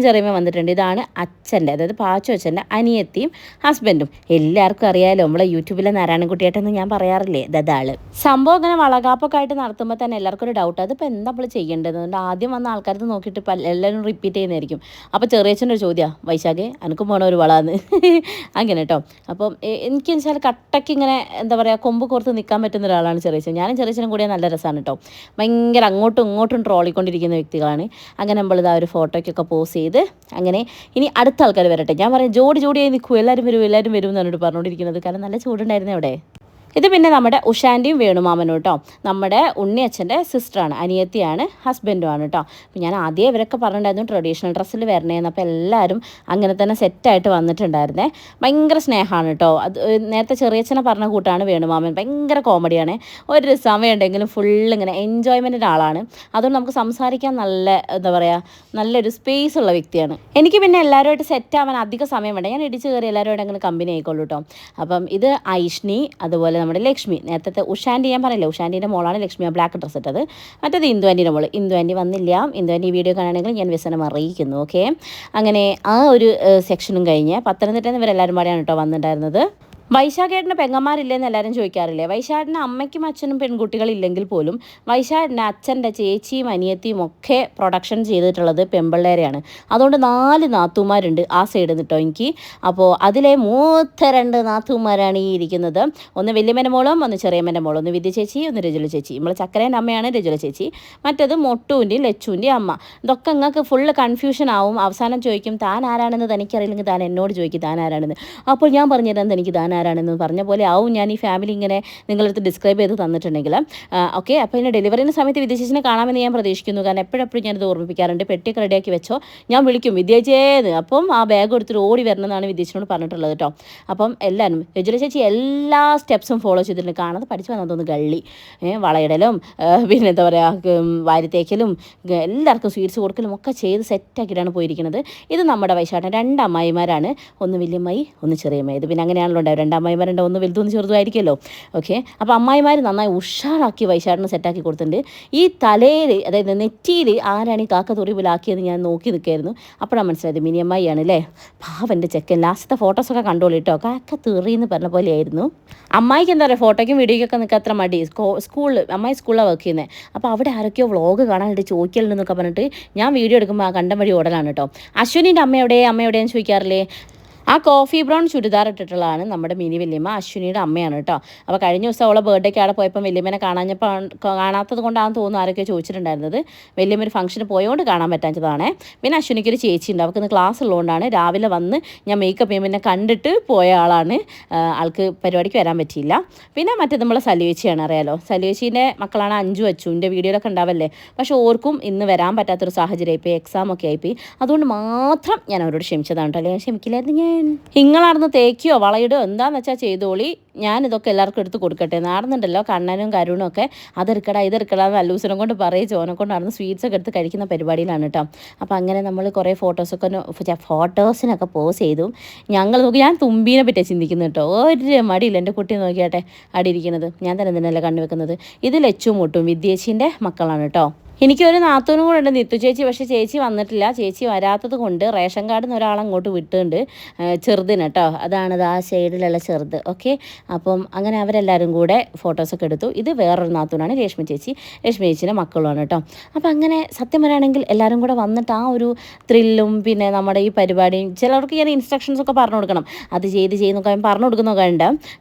ചെറിയമ്മ വന്നിട്ടുണ്ട്. ഇതാണ് അച്ഛൻ്റെ, അതായത് പാച്ചു അച്ഛൻ്റെ അനിയത്തിയും ഹസ്ബൻഡും. എല്ലാവർക്കും അറിയാമല്ലോ, നമ്മളെ യൂട്യൂബിലെ നാരായണൻകുട്ടിയേട്ടെന്ന് ഞാൻ പറയാറില്ലേ, അതാള്. സംഭവം അങ്ങനെ വളകാപ്പൊക്കെ ആയിട്ട് നടത്തുമ്പോൾ തന്നെ എല്ലാവർക്കും ഒരു ഡൗട്ട്, അതിപ്പോൾ എന്താ നമ്മൾ ചെയ്യേണ്ടത്. അതുകൊണ്ട് ആദ്യം വന്ന ആൾക്കാർ നോക്കിയിട്ട് ഇപ്പം എല്ലാവരും റിപ്പീറ്റ് ചെയ്യുന്നതായിരിക്കും. അപ്പോൾ ചെറിയച്ഛൻ്റെ ഒരു ചോദ്യമാണ്, വൈശാഖേ എനിക്കും വേണം ഒരു വളാന്ന്. അങ്ങനെ കേട്ടോ. അപ്പം എനിക്ക് വെച്ചാൽ കട്ടയ്ക്ക് ഇങ്ങനെ എന്താ പറയുക, കൊമ്പ് കോർത്ത് നിൽക്കാൻ പറ്റുന്ന ഒരാളാണ് ചെറിയച്ഛൻ. ഞാനും ചെറിയച്ഛനും കൂടിയ നല്ല രസമാണ് കേട്ടോ. ഭയങ്കര അങ്ങോട്ടും ഇങ്ങോട്ടും ട്രോളിക്കൊണ്ടിരിക്കുന്ന വ്യക്തികളാണ്. അങ്ങനെ നമ്മളിതാ ഒരു ഫോട്ടോയ്ക്കൊക്കെ പോസ് ചെയ്ത് അങ്ങനെ ഇനി അടുത്ത ആൾക്കാർ വരട്ടെ. ഞാൻ പറയും ജോഡിയായി നിൽക്കും, എല്ലാവരും വരും എന്നാണ് പറഞ്ഞുകൊണ്ടിരിക്കുന്നത്. കാരണം നല്ല ചൂടുണ്ടായിരുന്നു അവിടെ. ഇത് പിന്നെ നമ്മുടെ ഉഷാൻ്റെയും വേണുമാമനും കേട്ടോ. നമ്മുടെ ഉണ്ണിയച്ഛൻ്റെ സിസ്റ്ററാണ്, അനിയത്തിയാണ്, ഹസ്ബൻഡുമാണ് കേട്ടോ. അപ്പോൾ ഞാൻ ആദ്യം ഇവരൊക്കെ പറഞ്ഞിട്ടുണ്ടായിരുന്നു ട്രഡീഷണൽ ഡ്രസ്സിൽ വരണേന്ന്. അപ്പോൾ എല്ലാവരും അങ്ങനെ തന്നെ സെറ്റായിട്ട് വന്നിട്ടുണ്ടായിരുന്നേ. ഭയങ്കര സ്നേഹമാണ് കേട്ടോ. അത് നേരത്തെ ചെറിയച്ഛനെ പറഞ്ഞ കൂട്ടാണ് വേണുമാമൻ. ഭയങ്കര കോമഡിയാണ്. ഒരു സമയം ഉണ്ടെങ്കിലും ഫുള്ളിങ്ങനെ എൻജോയ്മെൻറ്റിൻ്റെ ആളാണ്. അതുകൊണ്ട് നമുക്ക് സംസാരിക്കാൻ നല്ല എന്താ പറയുക, നല്ലൊരു സ്പേസ് ഉള്ള വ്യക്തിയാണ്. എനിക്ക് പിന്നെ എല്ലാവരുമായിട്ട് സെറ്റ് ആവാൻ അധിക സമയം വേണ്ട. ഞാൻ ഇടിച്ച് കയറി എല്ലാവരുമായിട്ട് അങ്ങനെ കമ്പനി ആയിക്കോളൂ കേട്ടോ. അപ്പം ഇത് ഐഷ്ണി, അതുപോലെ നമ്മുടെ ലക്ഷ്മി. നേരത്തെ ഉഷാൻ്റി ഞാൻ പറയില്ല, ഉഷാൻ്റീൻ്റെ മോളാണ് ലക്ഷ്മി, ആ ബ്ലാക്ക് ഡ്രസ്സ് ഇട്ടത്. മറ്റേത് ഇന്ദു ആൻ്റീൻ്റെ മോള്. ഇന്ദു ആൻ്റി വന്നില്ല. ഇന്ദു ആൻ്റി വീഡിയോ കാണുകയാണെങ്കിൽ ഞാൻ വ്യസനം അറിയിക്കുന്നു. ഓക്കെ, അങ്ങനെ ആ ഒരു സെക്ഷനും കഴിഞ്ഞ് പത്തനംതിട്ടയിൽ നിന്ന് ഇവരെല്ലാവരും പാടെയാണ് കേട്ടോ വന്നിട്ടുണ്ടായിരുന്നത്. വൈശാഖേട്ടന് പെങ്ങന്മാരില്ലെന്ന് എല്ലാവരും ചോദിക്കാറില്ലേ. വൈശാഖിന് അമ്മയ്ക്കും അച്ഛനും പെൺകുട്ടികളില്ലെങ്കിൽ പോലും വൈശാഖിൻ്റെ അച്ഛൻ്റെ ചേച്ചിയും അനിയത്തിയും ഒക്കെ പ്രൊഡക്ഷൻ ചെയ്തിട്ടുള്ളത് പെമ്പിള്ളേരെയാണ്. അതുകൊണ്ട് 4 നാത്തൂമാരുണ്ട് ആ സൈഡിൽ നിട്ടോ എനിക്ക്. അപ്പോൾ അതിലെ മൂത്ത 2 നാത്തൂമാരാണ് ഈ ഇരിക്കുന്നത്. ഒന്ന് വലിയമ്മൻ്റെ മോളും ഒന്ന് ചെറിയമ്മൻ്റെ മോളും. ഒന്ന് വിദ്യ ചേച്ചി, ഒന്ന് രജുല ചേച്ചി. നമ്മൾ ചക്കരേൻ്റെ അമ്മയാണ് രജുല ചേച്ചി. മറ്റേത് മൊട്ടുവിൻ്റെയും ലച്ചുവിൻ്റെയും അമ്മ. ഇതൊക്കെ നിങ്ങൾക്ക് ഫുള്ള് കൺഫ്യൂഷൻ ആവും. അവസാനം ചോദിക്കും താൻ ആരാണെന്ന് തനിക്കറിയില്ലെങ്കിൽ താൻ എന്നോട് ചോദിക്കും താൻ ആരാണെന്ന്. അപ്പോൾ ഞാൻ പറഞ്ഞുതരാൻ തനിക്ക് താൻ ആരാണെന്ന് പറഞ്ഞ പോലെ ആവും ഞാൻ ഈ ഫാമിലി ഇങ്ങനെ നിങ്ങളടുത്ത് ഡിസ്ക്രൈബ് ചെയ്ത് തന്നിട്ടുണ്ടെങ്കിൽ ഓക്കെ. അപ്പോൾ ഇതിൻ്റെ ഡെലിവറിൻ്റെ സമയത്ത് വിദ്യചേച്ചിനെ കാണാമെന്ന് ഞാൻ പ്രതീക്ഷിക്കുന്നു. കാരണം എപ്പോഴെപ്പോഴും ഞാനത് ഓർമ്മിപ്പിക്കാറുണ്ട്. പെട്ടിയൊക്കെ റെഡിയാക്കി വെച്ചോ, ഞാൻ വിളിക്കും വിദ്യചേന്ന്. അപ്പം ആ ബാഗ് എടുത്തിട്ട് ഓടി വരണമെന്നാണ് വിദ്യചേച്ചിനോട് പറഞ്ഞിട്ടുള്ളത് കേട്ടോ. അപ്പം എല്ലാവരും രജുല ചേച്ചി എല്ലാ സ്റ്റെപ്സും ഫോളോ ചെയ്തിട്ടുണ്ട്. കാണാതെ പഠിച്ചു വന്നാൽ തോന്നുന്നു ഗള്ളി വളയിടലും പിന്നെ എന്താ പറയുക വാരിത്തേക്കലും എല്ലാവർക്കും സ്വീറ്റ്സ് കൊടുക്കലും ഒക്കെ ചെയ്ത് സെറ്റാക്കിയിട്ടാണ് പോയിരിക്കുന്നത്. ഇത് നമ്മുടെ വൈശാട്ടൻ 2 അമ്മായിമാരാണ്, ഒന്ന് വലിയമ്മായി ഒന്ന് ചെറിയമ്മായി. ഇത് പിന്നെ അങ്ങനെയാണല്ലോ ഉണ്ടാവും, 2 അമ്മായിമാരുണ്ട്, ഒന്ന് വലുതൊന്ന് ചെറുതുമായിരിക്കുമല്ലോ. ഓക്കെ. അപ്പോൾ അമ്മായിമാർ നന്നായി ഉഷാറാക്കി വൈശാട്ടിന് സെറ്റാക്കി കൊടുത്തിട്ടുണ്ട്. ഈ തലയിൽ അതായത് നെറ്റിയിൽ ആരാണ് ഈ കാക്ക തുറി പോലാക്കിയത് ഞാൻ നോക്കി നിൽക്കായിരുന്നു. അപ്പോഴാണ് മനസ്സിലായത് മിനിയമ്മായിയാണ് അല്ലേ. പാവൻ്റെ ചെക്കൻ. ലാസ്റ്റത്തെ ഫോട്ടോസൊക്കെ കണ്ടോളൂ കേട്ടോ, കാക്ക തെറിയെന്ന് പറഞ്ഞ പോലെയായിരുന്നു. അമ്മായിക്ക് എന്താ പറയുക ഫോട്ടോയ്ക്കും വീഡിയോയ്ക്കൊക്കെ നിൽക്കുക അത്ര മടി. സ്കൂളിൽ അമ്മായി സ്കൂളിലാണ് വർക്ക് ചെയ്യുന്നത്. അപ്പോൾ അവിടെ ആരൊക്കെയോ വ്ളോഗ് കാണാനായിട്ട് ചോദിക്കലുണ്ടെന്നൊക്കെ പറഞ്ഞിട്ട് ഞാൻ വീഡിയോ എടുക്കുമ്പോൾ ആ കണ്ടം വഴി ഓടലാണ് കേട്ടോ. അശ്വിനിൻ്റെ അമ്മ എവിടെയെന്ന് ചോദിക്കാറില്ലേ. ആ കോഫി ബ്രൗൺ ചുരിദാർ ഇട്ടിട്ടുള്ളതാണ് നമ്മുടെ മിനി വല്യമ്മ, അശ്വിനിയുടെ അമ്മയാണ് കേട്ടോ. അപ്പോൾ കഴിഞ്ഞ ദിവസം അവളെ ബർത്ത്ഡേക്ക് അവിടെ പോയപ്പോൾ വല്യമ്മനെ കാണാത്തത് കൊണ്ടാണെന്ന് തോന്നുന്നു ആരൊക്കെ ചോദിച്ചിട്ടുണ്ടായിരുന്നത്. വല്യമ്മ ഒരു ഫംഗ്ഷന് പോയതുകൊണ്ട് കാണാൻ പറ്റാത്തതാണ്. പിന്നെ അശ്വിനിക്ക് ഒരു ചേച്ചി ഉണ്ട്, അവൾക്ക് ഇന്ന് ക്ലാസ് ഉള്ളതുകൊണ്ടാണ് രാവിലെ വന്ന് ഞാൻ മേക്കപ്പ് ചെയ്യുമ്പോൾ കണ്ടിട്ട് പോയ ആളാണ്. ആൾക്ക് പരിപാടിക്ക് വരാൻ പറ്റിയില്ല. പിന്നെ മറ്റേ നമ്മളെ സലുവേച്ചിയാണ്, അറിയാലോ. സലുവേച്ചീൻ്റെ മക്കളാണ് അഞ്ചു അച്ചുവിൻ്റെ വീഡിയോയിലൊക്കെ ഉണ്ടാവല്ലേ. പക്ഷേ ഓർക്കും ഇന്ന് വരാൻ പറ്റാത്തൊരു സാഹചര്യം ആയിപ്പോയി, എക്സാമൊക്കെ ആയിപ്പോയി. അതുകൊണ്ട് മാത്രം ഞാൻ അവരോട് ക്ഷമിച്ചതാണ് കേട്ടോ, അല്ലെങ്കിൽ ക്ഷമിക്കില്ലായിരുന്നു ഞാൻ. നിങ്ങളാർന്ന് തേക്കിയോ വളയിടോ എന്താണെന്ന് വെച്ചാൽ ചെയ്തോളി, ഞാനിതൊക്കെ എല്ലാവർക്കും എടുത്ത് കൊടുക്കട്ടെ. നാടുന്നുണ്ടല്ലോ കണ്ണനും കരുണും ഒക്കെ അതെടുക്കടാ ഇതെടുക്കടാ എന്ന് അല്ലൂസിനെ കൊണ്ട് പറയും, ചോനെ കൊണ്ടായിരുന്നു സ്വീറ്റ്സൊക്കെ എടുത്ത് കഴിക്കുന്ന പരിപാടിയിലാണ് കേട്ടോ. അപ്പോൾ അങ്ങനെ നമ്മൾ കുറേ ഫോട്ടോസിനൊക്കെ പോസ് ചെയ്തു. ഞങ്ങൾ നോക്കി, ഞാൻ തുമ്പീനെ പറ്റിയാണ് ചിന്തിക്കുന്നത് കേട്ടോ. ഒരു മടിയില്ല, എൻ്റെ കുട്ടി നോക്കിയാട്ടെ അടിയിരിക്കുന്നത്, ഞാൻ തന്നെ തന്നെയല്ലേ കണ്ണു വെക്കുന്നത്. ഇത് ലച്ചും മുട്ടും വിദ്യേച്ചിൻ്റെ മക്കളാണ് കേട്ടോ. എനിക്കൊരു നാത്തൂനും കൂടെ ഉണ്ട്, നിത്തു ചേച്ചി. പക്ഷേ ചേച്ചി വന്നിട്ടില്ല. ചേച്ചി വരാത്തത് കൊണ്ട് റേഷൻ കാർഡിൽ നിന്ന് ഒരാളങ്ങോട്ട് വിട്ടുന്നുണ്ട്, ചെറുതിന് കേട്ടോ. അതാണിത് ആ സൈഡിലുള്ള ചെറുത്. ഓക്കെ. അപ്പം അങ്ങനെ അവരെല്ലാവരും കൂടെ ഫോട്ടോസൊക്കെ എടുത്തു. ഇത് വേറൊരു നാത്തൂനാണ്, രേഷ്മ ചേച്ചീൻ്റെ മക്കളുമാണ് കേട്ടോ. അപ്പം അങ്ങനെ സത്യം പറയുകയാണെങ്കിൽ എല്ലാവരും കൂടെ വന്നിട്ട് ആ ഒരു ത്രില്ലും പിന്നെ നമ്മുടെ ഈ പരിപാടിയും, ചിലർക്ക് ഞാൻ ഇൻസ്ട്രക്ഷൻസൊക്കെ പറഞ്ഞു കൊടുക്കണം, അത് ചെയ്യുന്നൊക്കെ പറഞ്ഞു കൊടുക്കുന്നൊക്കെ ഉണ്ട്.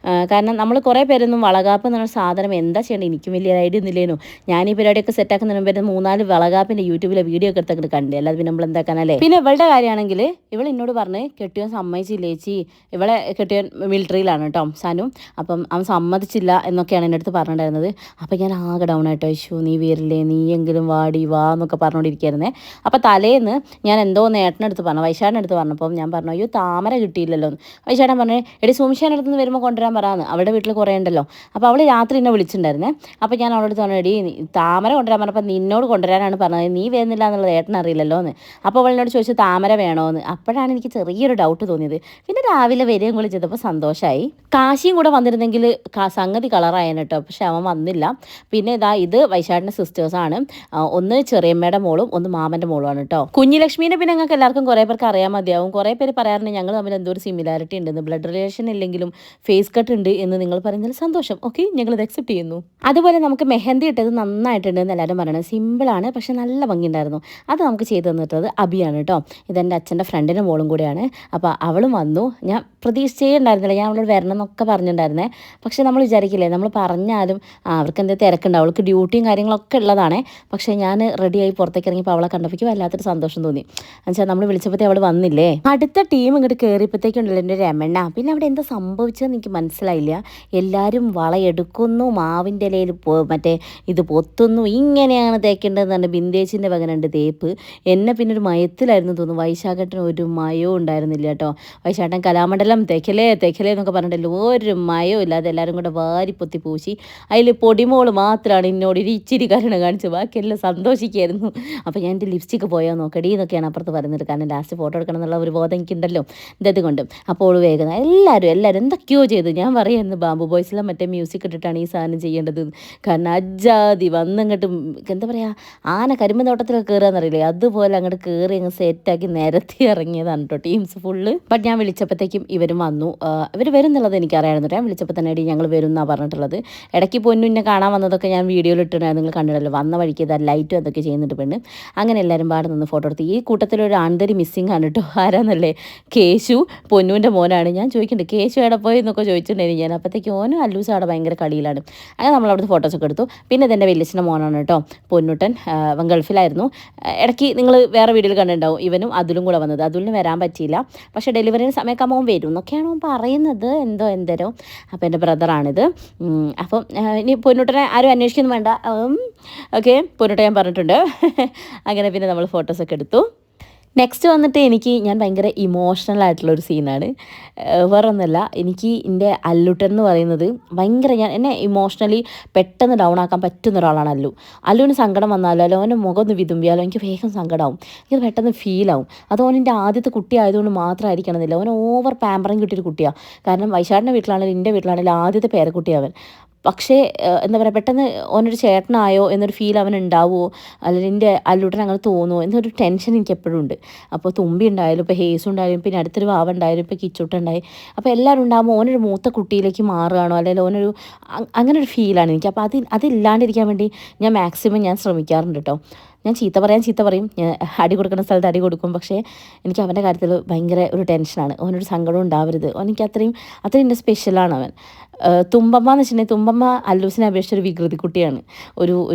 കാരണം നമ്മൾ കുറേ പേരൊന്നും വളകാപ്പ് എന്നുള്ള സാധനം എന്താ ചെയ്യേണ്ടത് എനിക്കും വലിയ ഐഡിയ ഒന്നുമില്ലേനു. ഞാൻ ഈ പരിപാടിയൊക്കെ സെറ്റാക്കുന്നതിന് മുമ്പ് 3-4 വളകാപ്പിൻ്റെ യൂട്യൂബിലെ വീഡിയോ ഒക്കെ എടുത്തൊക്കെ കണ്ടേ, അല്ലാതെ പിന്നെ നമ്മൾ എന്താക്കാനല്ലേ. പിന്നെ ഇവളുടെ കാര്യമാണെങ്കിൽ ഇവൾ എന്നോട് പറഞ്ഞ് കെട്ടിയോൻ സമ്മതിച്ചില്ല ചേച്ചി, ഇവളെ കെട്ടിയോൻ മിലിറ്ററിയിലാണ് കേട്ടോ സനു. അപ്പം അവൻ സമ്മതിച്ചില്ല എന്നൊക്കെയാണ് എൻ്റെ അടുത്ത് പറഞ്ഞിട്ടുണ്ടായിരുന്നത്. അപ്പം ഞാൻ ആകെ ഡൗൺ ആയിട്ടോ, ഇഷ്യൂ നീ വരില്ലേ, നീ എങ്കിലും വാടി വാ എന്നൊക്കെ പറഞ്ഞുകൊണ്ടിരിക്കുകയായിരുന്നേ. അപ്പം തലേന്ന് ഞാൻ എന്തോ നേട്ടനെടുത്ത് പറഞ്ഞു, വൈശാടിൻ്റെ അടുത്ത് പറഞ്ഞപ്പോൾ ഞാൻ പറഞ്ഞു അയ്യോ താമര കിട്ടിയില്ലല്ലോ എന്ന്. വൈശാടൻ പറഞ്ഞു എടി സുമിഷേൻ്റെ അടുത്ത് നിന്ന് വരുമ്പോൾ കൊണ്ടുവരാൻ പറയാമെന്ന്, അവളുടെ വീട്ടിൽ കുറേ ഉണ്ടല്ലോ. അപ്പോൾ അവൾ രാത്രി എന്നെ വിളിച്ചിട്ടുണ്ടായിരുന്നേ. അപ്പോൾ ഞാൻ അവളോട് പറഞ്ഞു എടി താമര കൊണ്ടുവരാൻ പറഞ്ഞപ്പോൾ നിന്നോട് കൊണ്ടുവരാനാണ് പറഞ്ഞത്, നീ വരുന്നില്ല എന്നുള്ളത് ഏട്ടൻ അറിയില്ലല്ലോ എന്ന്. അപ്പോൾ അവളിനോട് ചോദിച്ചു താമര വേണോ എന്ന്. അപ്പോഴാണ് എനിക്ക് ചെറിയൊരു ഡൗട്ട് തോന്നിയത്. പിന്നെ രാവിലെ വരെയും കൂടി ചെയ്തപ്പോൾ സന്തോഷമായി. കാശിയും കൂടെ വന്നിരുന്നെങ്കിൽ സംഗതി കളറായേനെ കേട്ടോ. പക്ഷെ അവൻ വന്നില്ല. പിന്നെ ഇത് വൈശാടിൻ്റെ സിസ്റ്റേഴ്സാണ്, ഒന്ന് ചെറിയമ്മയുടെ മോളും ഒന്ന് മാമൻ്റെ മോളുമാണ് കേട്ടോ. കുഞ്ഞിലക്ഷ്മീനെ പിന്നെ ഞങ്ങൾക്ക് എല്ലാവർക്കും കുറേ പേർക്ക് അറിയാൻ മതിയാവും. കുറേ പേര് പറയാറുണ്ട് ഞങ്ങൾ തമ്മിൽ എന്തോ ഒരു സിമിലാരിറ്റി ഉണ്ടെന്ന്, ബ്ലഡ് റിലേഷൻ ഇല്ലെങ്കിലും ഫേസ് കട്ട് ഉണ്ട് എന്ന് നിങ്ങൾ പറയുന്നതിൽ സന്തോഷം. ഓക്കെ, ഞങ്ങളത് അക്സെപ്റ്റ് ചെയ്യുന്നു. അതുപോലെ നമുക്ക് മെഹന്തി ഇട്ടത് നന്നായിട്ടുണ്ട് എന്ന് എല്ലാവരും പറയണത്. സിമ്പിളാണ് പക്ഷെ നല്ല ഭംഗിയുണ്ടായിരുന്നു. അത് നമുക്ക് ചെയ്ത് തന്നിട്ടത് അബിയാണ് കേട്ടോ. ഇതെൻ്റെ അച്ഛൻ്റെ ഫ്രണ്ടിൻ്റെ മോളും കൂടെയാണ്. അപ്പോൾ അവളും വന്നു. ഞാൻ പ്രതീക്ഷിച്ചേ ഉണ്ടായിരുന്നില്ല, ഞാൻ അവളോട് വരണം എന്നൊക്കെ പറഞ്ഞിട്ടുണ്ടായിരുന്നേ. പക്ഷേ നമ്മൾ വിചാരിക്കില്ലേ, നമ്മൾ പറഞ്ഞാലും അവർക്ക് എന്തെങ്കിലും തിരക്കുണ്ടാവും, അവൾക്ക് ഡ്യൂട്ടിയും കാര്യങ്ങളൊക്കെ ഉള്ളതാണ്. പക്ഷേ ഞാൻ റെഡിയായി പുറത്തേക്ക് ഇറങ്ങിയപ്പോൾ അവളെ കണ്ടപ്പോൾ വല്ലാത്തൊരു സന്തോഷം തോന്നി. എന്നുവെച്ചാൽ നമ്മൾ വിളിച്ചപ്പോഴത്തേ അവൾ വന്നില്ലേ. അടുത്ത ടീം ഇങ്ങോട്ട് കയറിയപ്പോഴത്തേക്കുണ്ടല്ലോ എൻ്റെ രമണ്ണ. പിന്നെ അവിടെ എന്താ സംഭവിച്ചതെന്ന് എനിക്ക് മനസ്സിലായില്ല. എല്ലാവരും വളയെടുക്കുന്നു, മാവിൻ്റെ ഇലയിൽ മറ്റേ ഇത് പൊത്തുന്നു, ഇങ്ങനെയാണ് തേക്കേണ്ടതെന്ന് പറഞ്ഞ് ബിന്ദേച്ചിൻ്റെ പകരണ്ട് തേപ്പ്. എന്നെ പിന്നെ ഒരു മയത്തിലായിരുന്നു തോന്നുന്നു. വൈശാഖട്ടന് ഒരു മയവും ഉണ്ടായിരുന്നില്ല കേട്ടോ. വൈശാഖൻ കലാമണ്ഡലം തെക്കലേ എന്നൊക്കെ പറഞ്ഞിട്ടല്ലോ, ഒരു മയവും ഇല്ലാതെ എല്ലാവരും കൂടെ വാരി പൊത്തി പൂശി. അതിൽ പൊടിമോള് മാത്രമാണ് എന്നോട് ഒരു ഇച്ചിരി കരുണ കാണിച്ചു, ബാക്കിയെല്ലാം സന്തോഷിക്കായിരുന്നു. അപ്പോൾ ഞാൻ എൻ്റെ ലിപ്സ്റ്റിക്ക് പോയാൽ നോക്കടി എന്നൊക്കെയാണ് അപ്പുറത്ത് പറയുന്നത്. കാരണം ലാസ്റ്റ് ഫോട്ടോ എടുക്കണം എന്നുള്ള ഒരു ബോധം എനിക്കുണ്ടല്ലോ ഇതുകൊണ്ട്. അപ്പോൾ വേഗം എല്ലാവരും എന്തൊക്കെയോ ചെയ്തു. ഞാൻ പറയുമായിരുന്നു ബാംബു ബോയ്സിലെ മറ്റേ മ്യൂസിക് ഇട്ടിട്ടാണ് ഈ സാധനം ചെയ്യേണ്ടത്. കാരണം അജാതി വന്നങ്ങോട്ട് എന്താ പറയുക, ആന കരിമ്പന്തോട്ടത്തിലൊക്കെ കയറുകയെന്നറിയില്ലേ, അതുപോലെ അങ്ങോട്ട് കയറി അങ്ങ് സെറ്റാക്കി നിരത്തി ഇറങ്ങിയതാണ് കേട്ടോ ടീംസ് ഫുള്ള്. ബട്ട് ഞാൻ വിളിച്ചപ്പോഴത്തേക്കും ഇവരും വന്നു. ഇവർ വരും എന്നുള്ളത് എനിക്കറിയാമായിരുന്നു. ഞാൻ വിളിച്ചപ്പോൾ തന്നെ ഞങ്ങൾ വരും എന്നാണ് പറഞ്ഞിട്ടുള്ളത്. ഇടയ്ക്ക് പൊന്നുന്നെ കാണാൻ വന്നതൊക്കെ ഞാൻ വീഡിയോയിൽ ഇട്ടിട്ടുണ്ടായിരുന്നു, നിങ്ങൾ കണ്ടിട്ടല്ലോ. വന്ന വഴിക്ക് ഇതാ ലൈറ്റും അതൊക്കെ ചെയ്യുന്നുണ്ട് പെണ്ണ്. അങ്ങനെ എല്ലാവരും പാടെ നിന്ന് ഫോട്ടോ എടുത്ത്. ഈ കൂട്ടത്തിലൊരു ആൺതരി മിസ്സിങ് ആണ് കേട്ടോ. ആരാന്നല്ലേ, കേശു പൊന്നുവിൻ്റെ മോനാണ്. ഞാൻ ചോദിക്കുന്നുണ്ട് കേശു എവിടെ പോയി എന്നൊക്കെ ചോദിച്ചിട്ടുണ്ടായിരുന്നു ഞാൻ. അപ്പോഴത്തേക്ക് ഓനും അല്ലൂസ് അവിടെ ഭയങ്കര കളിയിലാണ്. അങ്ങനെ നമ്മളവിടുത്തെ ഫോട്ടോസൊക്കെ എടുത്തു. പിന്നെ ഇതെൻ്റെ വലിയച്ഛൻ്റെ മോനാണ് കേട്ടോ, പൊന്നു പൊന്നുട്ടൻ അവൻ ഗൾഫിലായിരുന്നു. ഇടയ്ക്ക് നിങ്ങൾ വേറെ വീഡിയോയിൽ കണ്ടിട്ടുണ്ടാവും ഇവനും അതുലും കൂടെ വന്നത്. അതുലിന് വരാൻ പറ്റിയില്ല, പക്ഷേ ഡെലിവറിന് സമയമൊക്കെ ആകുമ്പോൾ വരും എന്നൊക്കെയാണ് അവൻ പറയുന്നത്. എന്തോ അപ്പോൾ എൻ്റെ ബ്രദറാണിത്. അപ്പം ഇനി പൊന്നുട്ടനെ ആരും അന്വേഷിക്കൊന്നും വേണ്ട. ഓക്കെ, പൊന്നുട്ടൻ ഞാൻ പറഞ്ഞിട്ടുണ്ട്. അങ്ങനെ പിന്നെ നമ്മൾ ഫോട്ടോസൊക്കെ എടുത്തു. നെക്സ്റ്റ് വന്നിട്ട് ഞാൻ ഭയങ്കര ഇമോഷണൽ ആയിട്ടുള്ളൊരു സീനാണ്. വേറെ ഒന്നുമല്ല, എനിക്ക് എൻ്റെ അല്ലുട്ടൻ എന്ന് പറയുന്നത് ഭയങ്കര എന്നെ ഇമോഷണലി പെട്ടെന്ന് ഡൗൺ ആക്കാൻ പറ്റുന്ന ഒരാളാണ് അല്ലു. അല്ലുവിന് സങ്കടം വന്നാലോ അല്ലോ അവൻ്റെ മുഖം ഒന്ന് വിതുമ്പിയാലോ എനിക്ക് വേഗം സങ്കടമാവും, എനിക്ക് പെട്ടെന്ന് ഫീലാവും. അത് ഓനെൻ്റെ ആദ്യത്തെ കുട്ടി ആയതുകൊണ്ട് മാത്രമായിരിക്കണമെന്നില്ല, ഓൻ ഓവർ പാമ്പറിങ് കിട്ടിയൊരു കുട്ടിയാണ്. കാരണം വൈശാടിൻ്റെ വീട്ടിലാണെങ്കിലും എൻ്റെ വീട്ടിലാണെങ്കിലും ആദ്യത്തെ പേരക്കുട്ടിയാവൻ. പക്ഷേ എന്താ പറയുക, പെട്ടെന്ന് ഓനൊരു ചേട്ടനായോ എന്നൊരു ഫീൽ അവൻ ഉണ്ടാവുമോ, അല്ലെങ്കിൽ എൻ്റെ അല്ലൂട്ടൻ അങ്ങനെ തോന്നുമോ എന്നൊരു ടെൻഷൻ എനിക്ക് എപ്പോഴും ഉണ്ട്. അപ്പോൾ തുമ്പി ഉണ്ടായാലും ഇപ്പോൾ ഹേസ് ഉണ്ടായാലും പിന്നെ അടുത്തൊരു വാവ ഉണ്ടായാലും ഇപ്പോൾ കിച്ചുട്ടുണ്ടായി, അപ്പോൾ എല്ലാവരും ഉണ്ടാകുമ്പോൾ ഓനൊരു മൂത്ത കുട്ടിയിലേക്ക് മാറുകയാണോ അല്ലെങ്കിൽ ഓനൊരു അങ്ങനെ ഒരു ഫീലാണ് എനിക്ക്. അപ്പോൾ അതില്ലാണ്ടിരിക്കാൻ വേണ്ടി ഞാൻ മാക്സിമം ശ്രമിക്കാറുണ്ട് കേട്ടോ. ഞാൻ ചീത്ത പറയും, ഞാൻ അടി കൊടുക്കുന്ന സ്ഥലത്ത് അടി കൊടുക്കും. പക്ഷേ എനിക്ക് അവൻ്റെ കാര്യത്തിൽ ഭയങ്കര ഒരു ടെൻഷനാണ്. അവനൊരു സങ്കടം ഉണ്ടാവരുത്. എനിക്ക് അത്രയും എൻ്റെ സ്പെഷ്യലാണ് അവൻ. തുമ്പമ്മ എന്ന് വെച്ചിട്ടുണ്ടെങ്കിൽ തുമ്പമ്മ അല്ലൂസിനെ അപേക്ഷിച്ച് ഒരു വികൃതി കുട്ടിയാണ്,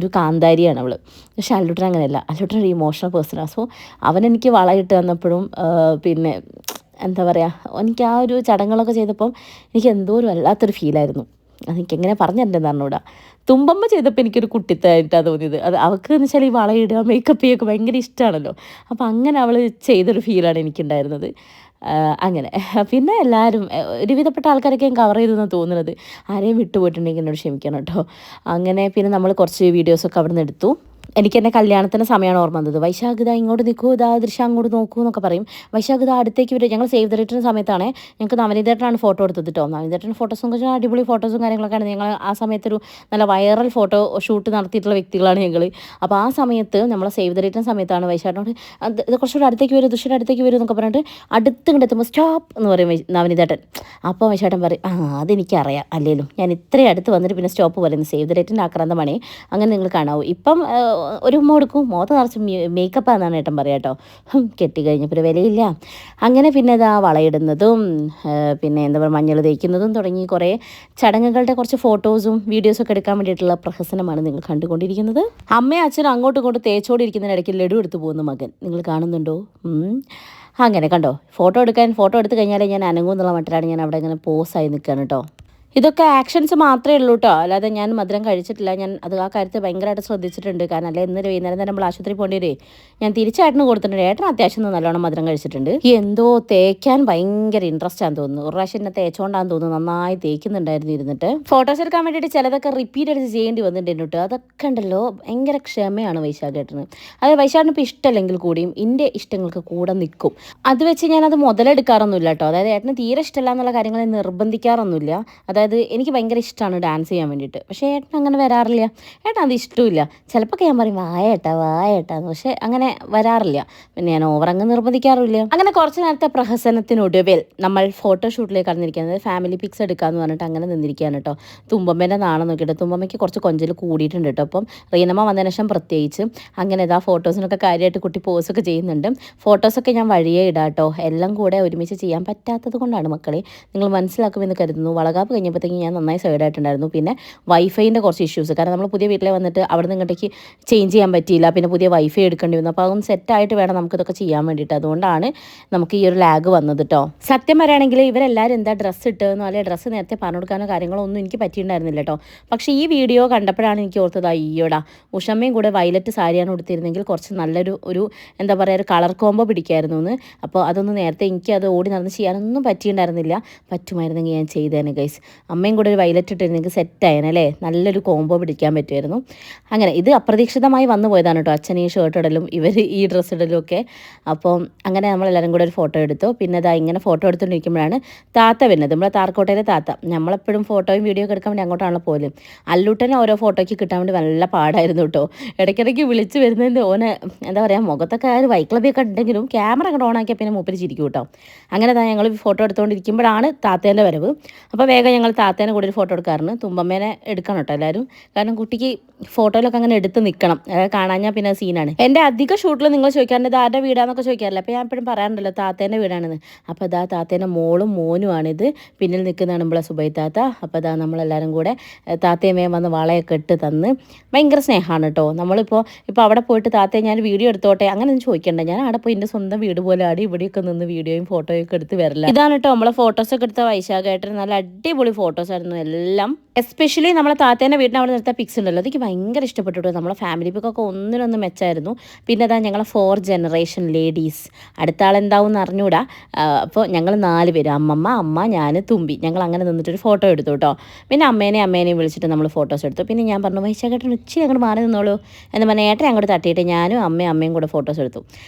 ഒരു കാന്താരിയാണ് അവൾ. പക്ഷേ അല്ലൂട്ടൻ അങ്ങനെയല്ല, അല്ലൂട്ടൻ ഒരു ഇമോഷണൽ പേഴ്സണാണ്. സോ അവനെനിക്ക് വളയിട്ട് വന്നപ്പോഴും പിന്നെ എന്താ പറയുക, എനിക്ക് ആ ഒരു ചടങ്ങുകളൊക്കെ ചെയ്തപ്പം എനിക്ക് എന്തോ ഒരു വല്ലാത്തൊരു ഫീലായിരുന്നു. അതെനിക്കെങ്ങനെ പറഞ്ഞിട്ടുണ്ടെന്ന് അറിഞ്ഞൂടാ. തുമ്പമ്മ ചെയ്തപ്പോൾ എനിക്കൊരു കുട്ടിത്തായിട്ടാണ് തോന്നിയത്. അവൾക്ക് എന്ന് വെച്ചാൽ ഈ വളയിടുക മേക്കപ്പ് ചെയ്യുക ഭയങ്കര ഇഷ്ടമാണല്ലോ. അപ്പോൾ അങ്ങനെ അവൾ ചെയ്തൊരു ഫീലാണ് എനിക്കുണ്ടായിരുന്നത്. അങ്ങനെ പിന്നെ എല്ലാവരും ഒരുവിധപ്പെട്ട ആൾക്കാരൊക്കെ ഞാൻ കവർ ചെയ്തെന്നാണ് തോന്നുന്നത്. ആരെയും വിട്ടുപോയിട്ടുണ്ടെങ്കിൽ എന്നോട് ക്ഷമിക്കണം കേട്ടോ. അങ്ങനെ പിന്നെ നമ്മൾ കുറച്ച് വീഡിയോസൊക്കെ അവിടെ നിന്ന് എടുത്തു. എനിക്ക് എൻ്റെ കല്യാണത്തിൻ്റെ സമയമാണ് ഓർമ്മ വന്നത്. വൈശാഖിത ഇങ്ങോട്ട് നിൽക്കൂ, ദൃശ്യം അങ്ങോട്ട് നോക്കൂ എന്നൊക്കെ പറയും. വൈശാഖിത അടുത്തേക്ക് വരും. ഞങ്ങൾ സേവ് ദ ഡേറ്റിൻ്റെ സമയത്താണ് ഞങ്ങൾക്ക് നവനീതേട്ടനാണ് ഫോട്ടോ എടുത്തത് കേട്ടോ. നവനീതേട്ടൻ ഫോട്ടോസും വെച്ചാൽ അടിപൊളി ഫോട്ടോസും കാര്യങ്ങളൊക്കെയാണ്. ഞങ്ങൾ ആ സമയത്തൊരു നല്ല വൈറൽ ഫോട്ടോ ഷൂട്ട് നടത്തിയിട്ടുള്ള വ്യക്തികളാണ് ഞങ്ങൾ. അപ്പോൾ ആ സമയത്ത് നമ്മൾ സേവ് ദ ഡേറ്റിൻ്റെ സമയത്താണ് വൈശാഖിനോട് ഇത് കുറച്ചുകൂടി അടുത്തേക്ക് വരും, ദൃശ്യം അടുത്തേക്ക് വരും എന്നൊക്കെ പറഞ്ഞിട്ട് അടുത്ത് എത്തുമ്പോൾ സ്റ്റോപ്പ് എന്ന് പറയും നവനീതേട്ടൻ. അപ്പോൾ വൈശാഖൻ പറയും അതെനിക്കറിയാം, അല്ലേലും ഞാൻ ഇത്രയും അടുത്ത് വന്നിട്ട് പിന്നെ സ്റ്റോപ്പ് പറയുന്നത് സേവ് ദ ഡേറ്റിൻ്റെ ആക്രാന്തമാണ്. അങ്ങനെ നിങ്ങൾ കാണാവൂ. ഇപ്പം ഒരു ഉമ്മ കൊടുക്കും, മുഖത്ത് നിറച്ച് മേക്കപ്പാണെന്നാണ് ഏട്ടൻ പറയാം കേട്ടോ. കെട്ടിക്കഴിഞ്ഞപ്പോൾ വിലയില്ല. അങ്ങനെ പിന്നെ ഇതാ വളയിടുന്നതും പിന്നെ എന്താ പറയുക മഞ്ഞൾ തേക്കുന്നതും തുടങ്ങി കുറേ ചടങ്ങുകളുടെ കുറച്ച് ഫോട്ടോസും വീഡിയോസൊക്കെ എടുക്കാൻ വേണ്ടിയിട്ടുള്ള പ്രഹസനമാണ് നിങ്ങൾ കണ്ടുകൊണ്ടിരിക്കുന്നത്. അമ്മയും അച്ഛനും അങ്ങോട്ടും ഇങ്ങോട്ടും തേച്ചോടിരിക്കുന്നതിനിടയ്ക്ക് ലഡു എടുത്ത് പോകുന്ന മകൻ നിങ്ങൾ കാണുന്നുണ്ടോ? അങ്ങനെ കണ്ടോ, ഫോട്ടോ എടുത്ത് കഴിഞ്ഞാലേ ഞാൻ അനങ്ങുമെന്നുള്ള മട്ടിലാണ് ഞാൻ അവിടെ ഇങ്ങനെ പോസായി നിൽക്കുകയാണ് കേട്ടോ. ഇതൊക്കെ ആക്ഷൻസ് മാത്രമേ ഉള്ളൂ കേട്ടോ, അല്ലാതെ ഞാൻ മധുരം കഴിച്ചിട്ടില്ല. ഞാൻ ആ കാര്യത്തിൽ ഭയങ്കരമായിട്ട് ശ്രദ്ധിച്ചിട്ടുണ്ട്. കാരണം അല്ലെ ഇന്ന് വൈകുന്നേരം നമ്മൾ ആശുപത്രി പോകേണ്ടി ഞാൻ തിരിച്ചേട്ടന് കൊടുത്തിട്ടുണ്ട്. ഏട്ടൻ അത്യാവശ്യം നല്ലോണം മധുരം കഴിച്ചിട്ടുണ്ട്. എന്തോ തേക്കാൻ ഭയങ്കര ഇൻട്രസ്റ്റ് ആണെന്ന് തോന്നുന്നു. ഒരു പ്രാവശ്യം എന്നെ തേച്ചോണ്ടാന്ന് തോന്നുന്നു, നന്നായി തേക്കുന്നുണ്ടായിരുന്നു ഇരുന്നിട്ട്. ഫോട്ടോസ് എടുക്കാൻ വേണ്ടിയിട്ട് ചിലതൊക്കെ റിപ്പീറ്റ് അടിച്ച് ചെയ്യേണ്ടി വന്നിട്ടുണ്ട് കേട്ടോ. അതൊക്കെ ഉണ്ടല്ലോ ഭയങ്കര ക്ഷമയാണ് വൈശാഖേട്ടന്. അത് വൈശാഖിന് ഇപ്പോൾ ഇഷ്ടമല്ലെങ്കിൽ കൂടിയും എൻ്റെ ഇഷ്ടങ്ങൾക്ക് കൂടെ നിൽക്കും. അത് വെച്ച് ഞാനത് മുതലെടുക്കാറൊന്നുമില്ല കേട്ടോ. അതായത് ഏട്ടന് തീരെ ഇഷ്ടമല്ല എന്നുള്ള കാര്യങ്ങൾ നിർബന്ധിക്കാറൊന്നുമില്ല. അതായത് എനിക്ക് ഭയങ്കര ഇഷ്ടമാണ് ഡാൻസ് ചെയ്യാൻ വേണ്ടിയിട്ട്, പക്ഷേ ഏട്ടൻ അങ്ങനെ വരാറില്ല. ഏട്ടൻ അത് ഇഷ്ടമില്ല. ചിലപ്പോൾ ഞാൻ പറയും വായേട്ടാന്ന്, പക്ഷേ അങ്ങനെ വരാറില്ല. പിന്നെ ഞാൻ ഓവറങ്ങ് നിർബന്ധിക്കാറില്ല. അങ്ങനെ കുറച്ച് നേരത്തെ പ്രഹസനത്തിനൊടുവിൽ നമ്മൾ ഫോട്ടോഷൂട്ടിലേക്ക് കടന്നിരിക്കുന്നത്. ഫാമിലി പിക്സ് എടുക്കാമെന്ന് പറഞ്ഞിട്ട് അങ്ങനെ നിന്നിരിക്കുകയാണ് കേട്ടോ. തുമ്പമ്മേൻ്റെ നാണം നോക്കിയിട്ട് തുമ്പമ്മയ്ക്ക് കുറച്ച് കൊഞ്ചൽ കൂടിയിട്ടുണ്ട് കേട്ടോ. അപ്പം റീനമ്മ വന്നതിന് ശേഷം പ്രത്യേകിച്ച് അങ്ങനെ ഇതാ ഫോട്ടോസിനൊക്കെ കാര്യമായിട്ട് കുട്ടി പോസൊക്കെ ചെയ്യുന്നുണ്ട്. ഫോട്ടോസൊക്കെ ഞാൻ വഴിയേ ഇടാം കേട്ടോ. എല്ലാം കൂടെ ഒരുമിച്ച് ചെയ്യാൻ പറ്റാത്തത് കൊണ്ടാണ് മക്കളെ, നിങ്ങൾ മനസ്സിലാക്കുമെന്ന് കരുതുന്നു. വളകാപ്പ് കഴിഞ്ഞപ്പോഴത്തേക്കും ഞാൻ നന്നായി സൈഡായിട്ടുണ്ടായിരുന്നു. പിന്നെ വൈഫൈൻ്റെ കുറച്ച് ഇഷ്യൂസ്, കാരണം നമ്മൾ പുതിയ വീട്ടിൽ വന്നിട്ട് അവിടെ നിന്ന് ഇങ്ങോട്ടേക്ക് ചേഞ്ച് ചെയ്യാൻ പറ്റിയില്ല. പിന്നെ പുതിയ വൈഫൈ എടുക്കേണ്ടി വന്നു. അപ്പോൾ അതൊന്ന് സെറ്റായിട്ട് വേണം നമുക്കിതൊക്കെ ചെയ്യാൻ വേണ്ടിയിട്ട്. അതുകൊണ്ടാണ് നമുക്ക് ഈ ഒരു ലാഗ് വന്നത് കേട്ടോ. സത്യം പറയുകയാണെങ്കിൽ ഇവരെല്ലാവരും എന്താ ഡ്രസ്സ് ഇട്ടതെന്നോ അല്ലെങ്കിൽ ഡ്രസ്സ് നേരത്തെ പറഞ്ഞു കൊടുക്കാനോ കാര്യങ്ങളോ ഒന്നും എനിക്ക് പറ്റിയിട്ടുണ്ടായിരുന്നില്ല കേട്ടോ. പക്ഷേ ഈ വീഡിയോ കണ്ടപ്പോഴാണ് എനിക്ക് ഓർത്തത്, അയ്യോടാ ഉഷമ്മയും കൂടെ വയലറ്റ് സാരിയാണ് കൊടുത്തിരുന്നെങ്കിൽ കുറച്ച് നല്ലൊരു എന്താ പറയുക ഒരു കളർ കോംബോ പിടിക്കായിരുന്നു എന്ന്. അപ്പോൾ അതൊന്ന് നേരത്തെ എനിക്ക് അത് ഓടി നടന്ന് ചെയ്യാനൊന്നും പറ്റിയിട്ടുണ്ടായിരുന്നില്ല. പറ്റുമായിരുന്നെങ്കിൽ ഞാൻ ചെയ്തേനെ ഗൈസ്. അമ്മയും കൂടെ ഒരു വയലറ്റ് ഇട്ടിരുന്നെങ്കിൽ സെറ്റായനല്ലേ, നല്ലൊരു കോംബോ പിടിക്കാൻ പറ്റുമായിരുന്നു. അങ്ങനെ ഇത് അപ്രതീക്ഷിതമായി വന്നു പോയതാണ് കേട്ടോ. അച്ഛൻ ഈ ഷർട്ട് ഇടലും ഇവർ ഈ ഡ്രസ്സ് ഇടലും ഒക്കെ. അപ്പോൾ അങ്ങനെ നമ്മളെല്ലാവരും കൂടെ ഒരു ഫോട്ടോ എടുത്തു. പിന്നെ ഇതാ ഇങ്ങനെ ഫോട്ടോ എടുത്തുകൊണ്ടിരിക്കുമ്പോഴാണ് താത്ത വരുന്നത്. നമ്മളെ താർക്കോട്ടയിലെ താത്ത. നമ്മളെപ്പോഴും ഫോട്ടോയും വീഡിയോ ഒക്കെ എടുക്കാൻ വേണ്ടി അങ്ങോട്ടാണല്ലോ പോലും. അല്ലൂട്ടനെ ഓരോ ഫോട്ടോയ്ക്ക് കിട്ടാൻ വേണ്ടി നല്ല പാടായിരുന്നു കേട്ടോ. ഇടയ്ക്കിടയ്ക്ക് വിളിച്ച് വരുന്നതിൻ്റെ ഓന് എന്താ പറയുക മുഖത്തൊക്കെ ആ ഒരു വൈക്ലബിയൊക്കെ ഉണ്ടെങ്കിലും ക്യാമറ അങ്ങോട്ട് ഓണാക്കിയാൽ പിന്നെ മൂപ്പര് ചിരിക്കും കേട്ടോ. അങ്ങനെ ഞങ്ങൾ ഫോട്ടോ എടുത്തുകൊണ്ടിരിക്കുമ്പോഴാണ് താത്തേൻ്റെ വരവ്. അപ്പോൾ വേഗം ഞങ്ങൾ ഞങ്ങൾ താത്തേനെ കൂടെ ഒരു ഫോട്ടോ എടുക്കാറുണ്ട്. തുമ്പമ്മേനെ എടുക്കണം കേട്ടോ എല്ലാവരും. കാരണം കുട്ടിക്ക് ഫോട്ടോയിലൊക്കെ അങ്ങനെ എടുത്ത് നിൽക്കണം, കാണാഞ്ഞാൽ പിന്നെ സീനാണ്. എൻ്റെ അധിക ഷൂട്ടിൽ നിങ്ങൾ ചോദിക്കാറുണ്ട് ഇത് ആരുടെ വീടാന്നൊക്കെ ചോദിക്കാറില്ല. അപ്പോൾ ഞാൻ എപ്പോഴും പറയാറുണ്ടല്ലോ താത്തേൻ്റെ വീടാണെന്ന്. അപ്പോൾ ഇതാ താത്തേൻ്റെ മോളും മോനുമാണിത്. പിന്നിൽ നിൽക്കുന്നതാണ് നമ്മളെ സുബൈ താത്ത. അപ്പോൾ ഇതാ നമ്മളെല്ലാവരും കൂടെ താത്തയമ്മയും വന്ന് വളയൊക്കെ ഇട്ട് തന്ന് ഭയങ്കര സ്നേഹമാണ് കേട്ടോ. നമ്മളിപ്പോൾ അവിടെ പോയിട്ട് താത്തയെ ഞാൻ വീഡിയോ എടുത്തോട്ടെ അങ്ങനെ ഒന്നും ചോദിക്കണ്ട. ഞാൻ അവിടെ പോയി എൻ്റെ സ്വന്തം വീട് പോലെ ആടി ഇവിടെയൊക്കെ നിന്ന് വീഡിയോയും ഫോട്ടോയും ഒക്കെ എടുത്ത് വരില്ല. ഇതാണ് കേട്ടോ നമ്മളെ ഫോട്ടോസൊക്കെ എടുത്ത വൈശാഖായിട്ട് നല്ല അടിപൊളി ഫോട്ടോസ് ആയിരുന്നു എല്ലാം. എസ്പെഷ്യലി നമ്മളെ താത്തേൻ്റെ വീടിന് അവിടെ നിർത്ത പിക്സ് ഉണ്ടല്ലോ, അതെനിക്ക് ഭയങ്കര ഇഷ്ടപ്പെട്ടു. നമ്മളെ ഫാമിലി പിക്കൊക്കെ ഒന്നിനൊന്ന് മെച്ചമായിരുന്നു. പിന്നെ അതാ ഞങ്ങളെ 4 ജനറേഷൻ ലേഡീസ്. അടുത്ത ആളെന്താവും എന്ന് അറിഞ്ഞൂടാ. അപ്പോൾ ഞങ്ങൾ 4 പേര്, അമ്മ ഞാൻ തുമ്പി, ഞങ്ങൾ അങ്ങനെ നിന്നിട്ടൊരു ഫോട്ടോ എടുത്തു കേട്ടോ. പിന്നെ അമ്മേനെയും വിളിച്ചിട്ട് നമ്മൾ ഫോട്ടോസ് എടുത്തു. പിന്നെ ഞാൻ പറഞ്ഞു വൈശാഖേട്ടൻ ഇച്ചിരി അങ്ങോട്ട് മാറി നിന്നോളൂ എന്ന് പറഞ്ഞ ഏട്ടൻ അങ്ങോട്ട് തട്ടിയിട്ട് ഞാനും അമ്മയും കൂടെ ഫോട്ടോസ് എടുത്തു.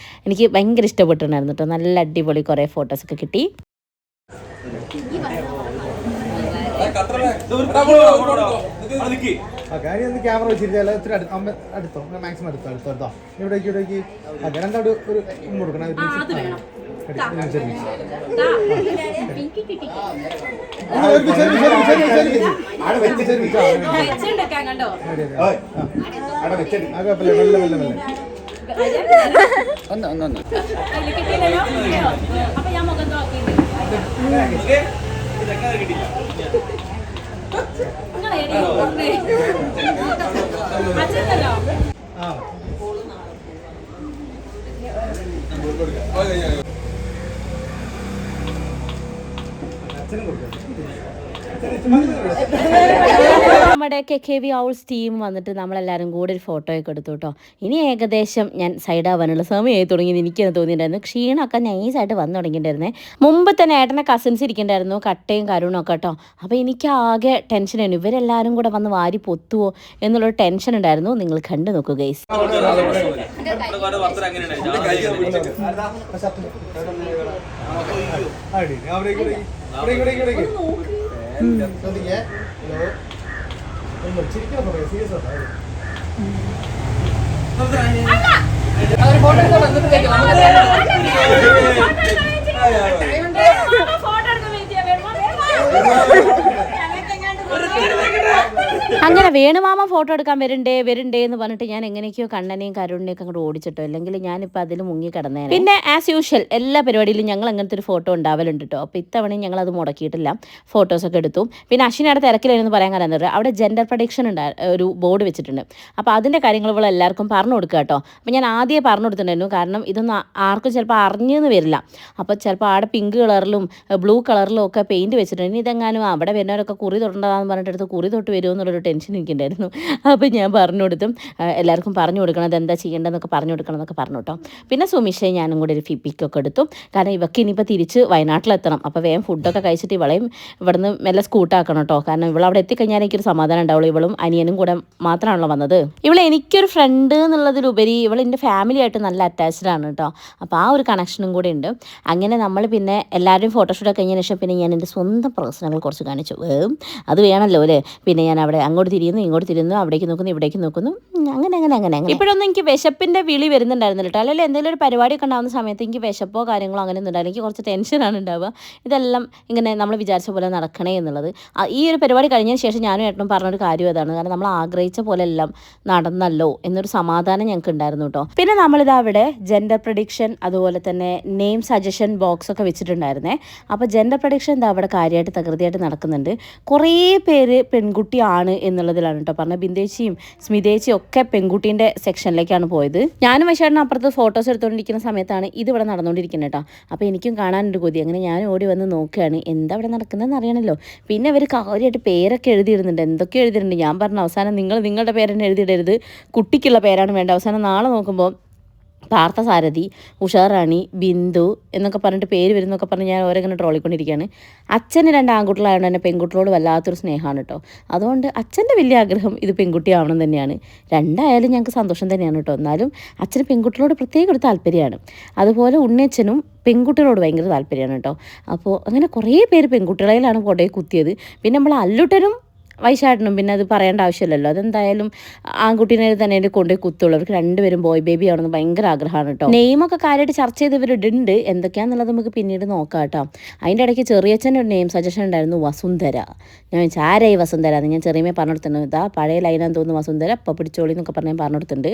എനിക്ക് ഭയങ്കര ഇഷ്ടപ്പെട്ടിട്ടുണ്ടായിരുന്നു കേട്ടോ. നല്ല അടിപൊളി കുറേ ഫോട്ടോസൊക്കെ കിട്ടി. ക്യാമറ വെച്ചിരിച്ചാൽ ഇത്തിരി അടുത്തോ മാക്സിമം അടുത്തോ ഇവിടേക്ക് രണ്ടോട് ഒരു കൊടുക്കണം. നമ്മുടെ KKV ഔൾസ് ടീം വന്നിട്ട് നമ്മളെല്ലാവരും കൂടെ ഒരു ഫോട്ടോയൊക്കെ എടുത്തു കേട്ടോ. ഇനി ഏകദേശം ഞാൻ സൈഡാവാനുള്ള സമയമായി തുടങ്ങിയെന്ന് എനിക്കത് തോന്നിയിട്ടുണ്ടായിരുന്നു. ക്ഷീണമൊക്കെ നൈസായിട്ട് വന്നു തുടങ്ങിയിട്ടുണ്ടായിരുന്നേ. മുമ്പ് തന്നെ ഏട്ടനെ കസിൻസ് ഇരിക്കണ്ടായിരുന്നു, കട്ടയും കരുണൊക്കെ കേട്ടോ. അപ്പോൾ എനിക്ക് ആകെ ടെൻഷനായിരുന്നു, ഇവരെല്ലാവരും കൂടെ വന്ന് വാരി പൊത്തുവോ എന്നുള്ളൊരു ടെൻഷൻ ഉണ്ടായിരുന്നു. നിങ്ങൾ കണ്ടു നോക്കൂ ഗൈസ്. അങ്ങനെ വേണുമാമ ഫോട്ടോ എടുക്കാൻ വരണ്ടേ എന്ന് പറഞ്ഞിട്ട് ഞാൻ എങ്ങനെയൊക്കെയോ കണ്ണനെയും കരുണിനെയൊക്കെ അങ്ങോട്ട് ഓടിച്ചിട്ടോ, അല്ലെങ്കിൽ ഞാനിപ്പോൾ അതിൽ മുങ്ങി കിടന്നേ. പിന്നെ ആസ് യൂഷ്വൽ എല്ലാ പരിപാടിയിലും ഞങ്ങൾ അങ്ങനത്തെ ഒരു ഫോട്ടോ ഉണ്ടാവലുണ്ട് കേട്ടോ. അപ്പോൾ ഇത്തവണയും ഞങ്ങൾ അത് മുടക്കിയിട്ടില്ല, ഫോട്ടോസൊക്കെ എടുത്തു. പിന്നെ അശ്വിനയുടെ തിരക്കിലായിരുന്നു പറയാൻ കാരണം അവിടെ ജെൻഡർ പ്രഡിക്ഷൻ ഒരു ബോർഡ് വെച്ചിട്ടുണ്ട്. അപ്പോൾ അതിൻ്റെ കാര്യങ്ങൾ ഇവിടെ എല്ലാവർക്കും പറഞ്ഞു കൊടുക്കുക കേട്ടോ. അപ്പോൾ ഞാൻ ആദ്യമേ പറഞ്ഞു കൊടുത്തിട്ടുണ്ടായിരുന്നു, കാരണം ഇതൊന്നും ആർക്കും ചിലപ്പോൾ അറിഞ്ഞെന്ന് വരില്ല. അപ്പോൾ ചിലപ്പോൾ അവിടെ പിങ്ക് കളറിലും ബ്ലൂ കളറിലും ഒക്കെ പെയിൻറ്റ് വെച്ചിട്ടുണ്ട്. ഇനി ഇതെങ്ങാനും അവിടെ വരുന്നവരൊക്കെ കുറി തൊടേണ്ടതാണെന്ന് പറഞ്ഞിട്ട് എടുത്ത് കുറി തൊട്ട് വരുമോ എന്നുള്ളൊരു ടെൻഷൻ എനിക്കുണ്ടായിരുന്നു. അപ്പോൾ ഞാൻ പറഞ്ഞു കൊടുത്തും എല്ലാവർക്കും പറഞ്ഞു കൊടുക്കണം, അതെന്താ ചെയ്യേണ്ടതെന്നൊക്കെ പറഞ്ഞു കൊടുക്കണം എന്നൊക്കെ പറഞ്ഞു കേട്ടോ. പിന്നെ സുമിഷയെ ഞാനും കൂടി ഒരു പിക്കൊക്കെ എടുത്തു, കാരണം ഇവർക്ക് ഇനിയിപ്പോൾ തിരിച്ച് വയനാട്ടിലെത്തണം. അപ്പോൾ വേഗം ഫുഡൊക്കെ കഴിച്ചിട്ട് ഇവളെയും ഇവിടുന്ന് മെല്ലെ സ്കൂട്ടാക്കണം കേട്ടോ. കാരണം ഇവളവിടെ എത്തിക്കഴിഞ്ഞാൽ എനിക്കൊരു സമാധാനം ഉണ്ടാവുള്ളൂ. ഇവളും അനിയനും കൂടെ മാത്രമാണല്ലോ വന്നത്. ഇവളെ എനിക്കൊരു ഫ്രണ്ട് എന്നുള്ളതിലുപരി ഇവൾ എൻ്റെ ഫാമിലി ആയിട്ട് നല്ല അറ്റാച്ച്ഡ് ആണ് കേട്ടോ. അപ്പോൾ ആ ഒരു കണക്ഷനും കൂടെ ഉണ്ട്. അങ്ങനെ നമ്മൾ പിന്നെ എല്ലാവരും ഫോട്ടോഷൂട്ടൊക്കെ കഴിഞ്ഞതിന് ശേഷം പിന്നെ ഞാൻ എൻ്റെ സ്വന്തം പേഴ്സണൽ കുറച്ച് കാണിച്ചു. അത് വേണമല്ലോ അല്ലേ. പിന്നെ ഞാൻ അവിടെ അങ്ങോട്ട് തിരിയുന്നു ഇങ്ങോട്ട് തിരിയുന്നു, അവിടേക്ക് നോക്കുന്നു ഇവിടേക്ക് നോക്കുന്നു, അങ്ങനെ. ഇപ്പോഴൊന്നും എനിക്ക് വിശപ്പിൻ്റെ വിളി വരുന്നുണ്ടായിരുന്നില്ല കേട്ടോ. അല്ലെങ്കിൽ എന്തെങ്കിലും ഒരു പരിപാടിയൊക്കെ ഉണ്ടാകുന്ന സമയത്ത് എനിക്ക് വിശപ്പോ കാര്യങ്ങളോ അങ്ങനെ ഒന്നും ഉണ്ടാവില്ല. എനിക്ക് കുറച്ച് ടെൻഷനാണ് ഉണ്ടാവുക. ഇതെല്ലാം ഇങ്ങനെ നമ്മൾ വിചാരിച്ച പോലെ നടക്കണേ എന്നുള്ളത്. ഈ ഒരു പരിപാടി കഴിഞ്ഞതിന് ശേഷം ഞാനും ഏട്ടനും പറഞ്ഞൊരു കാര്യം അതാണ്. കാരണം നമ്മൾ ആഗ്രഹിച്ച പോലെ എല്ലാം നടന്നല്ലോ എന്നൊരു സമാധാനം ഞങ്ങൾക്ക് ഉണ്ടായിരുന്നു കേട്ടോ. പിന്നെ നമ്മളിത് അവിടെ ജെൻഡർ പ്രഡിക്ഷൻ അതുപോലെ തന്നെ നെയിം സജഷൻ ബോക്സ് ഒക്കെ വെച്ചിട്ടുണ്ടായിരുന്നേ. അപ്പോൾ ജെൻഡർ പ്രഡിക്ഷൻ എന്താ അവിടെ കാര്യമായിട്ട് തകൃതിയായിട്ട് നടക്കുന്നുണ്ട്. കുറേ പേര് പെൺകുട്ടിയാണ് എന്നുള്ളതിലാണ് കേട്ടോ പറഞ്ഞത്. ബിന്ദേച്ചിയും സ്മിതേച്ചിയും ഒക്കെ പെൺകുട്ടീൻ്റെ സെക്ഷനിലേക്കാണ് പോയത്. ഞാനും വൈശാഖനും അപ്പുറത്ത് ഫോട്ടോസ് എടുത്തുകൊണ്ടിരിക്കുന്ന സമയത്താണ് ഇതിവിടെ നടന്നുകൊണ്ടിരിക്കുന്നത് കേട്ടോ. അപ്പോൾ എനിക്കും കാണാനൊരു കൊതി. അങ്ങനെ ഞാൻ ഓടി വന്ന് നോക്കുകയാണ് എന്താ ഇവിടെ നടക്കുന്നതെന്ന് അറിയണമല്ലോ. പിന്നെ അവർ കാര്യമായിട്ട് പേരൊക്കെ എഴുതിയിടുന്നുണ്ട്, എന്തൊക്കെ എഴുതിയിട്ടുണ്ട്. ഞാൻ പറഞ്ഞു അവസാനം നിങ്ങളുടെ പേരെന്നെ എഴുതിയിടരുത്, കുട്ടിക്കുള്ള പേരാണ് വേണ്ടത്. അവസാനം നാളെ നോക്കുമ്പോൾ പാർത്ഥസാരഥി, ഉഷാറാണി, ബിന്ദു എന്നൊക്കെ പറഞ്ഞിട്ട് പേര് വരുന്നൊക്കെ പറഞ്ഞ് ഞാൻ ഓരോങ്ങനെ ട്രോളിക്കൊണ്ടിരിക്കുകയാണ്. അച്ഛന് 2 ആൺകുട്ടികളായതുകൊണ്ട് തന്നെ പെൺകുട്ടികളോട് വല്ലാത്തൊരു സ്നേഹമാണ് കേട്ടോ. അതുകൊണ്ട് അച്ഛൻ്റെ വലിയ ആഗ്രഹം ഇത് പെൺകുട്ടിയാവണം തന്നെയാണ്. 2 ആയാലും ഞങ്ങൾക്ക് സന്തോഷം തന്നെയാണ് കേട്ടോ. എന്നാലും അച്ഛന് പെൺകുട്ടികളോട് പ്രത്യേക ഒരു താല്പര്യമാണ്. അതുപോലെ ഉണ്ണിയച്ഛനും പെൺകുട്ടികളോട് ഭയങ്കര താല്പര്യമാണ് കേട്ടോ. അപ്പോൾ അങ്ങനെ കുറേ പേര് പെൺകുട്ടികളിലാണ് കൊടയെ കുത്തിയത്. പിന്നെ നമ്മൾ അല്ലുട്ടനും വൈശാട്ടനും പിന്നെ അത് പറയേണ്ട ആവശ്യമില്ലല്ലോ. അതെന്തായാലും ആൺകുട്ടീനെ തന്നെ കൊണ്ടുപോയി കുത്തുള്ളൂ. അവർക്ക് രണ്ടുപേരും ബോയ് ബേബി ആവണമെന്ന് ഭയങ്കര ആഗ്രഹമാണ് കേട്ടോ. നെയിമൊക്കെ കാര്യമായിട്ട് ചർച്ച ചെയ്ത് ഇവരിടുണ്ട്. എന്തൊക്കെയാണെന്നുള്ളത് നമുക്ക് പിന്നീട് നോക്കാം കേട്ടോ. അതിൻ്റെ ഇടയ്ക്ക് ചെറിയച്ഛൻ്റെ ഒരു നെയിം സജഷൻ ഉണ്ടായിരുന്നു, വസുന്ധര. ഞാൻ വെച്ചാൽ ആരായി വസുന്ധര എന്ന് ഞാൻ ചെറിയമേ പറഞ്ഞു കൊടുത്തിട്ടുണ്ട്. ഇതാ പഴയ ലൈനാന്ന് തോന്നുന്നു വസുന്ധര, അപ്പം പിടിച്ചോളി എന്നൊക്കെ പറഞ്ഞ് ഞാൻ പറഞ്ഞു കൊടുത്തിട്ടുണ്ട്.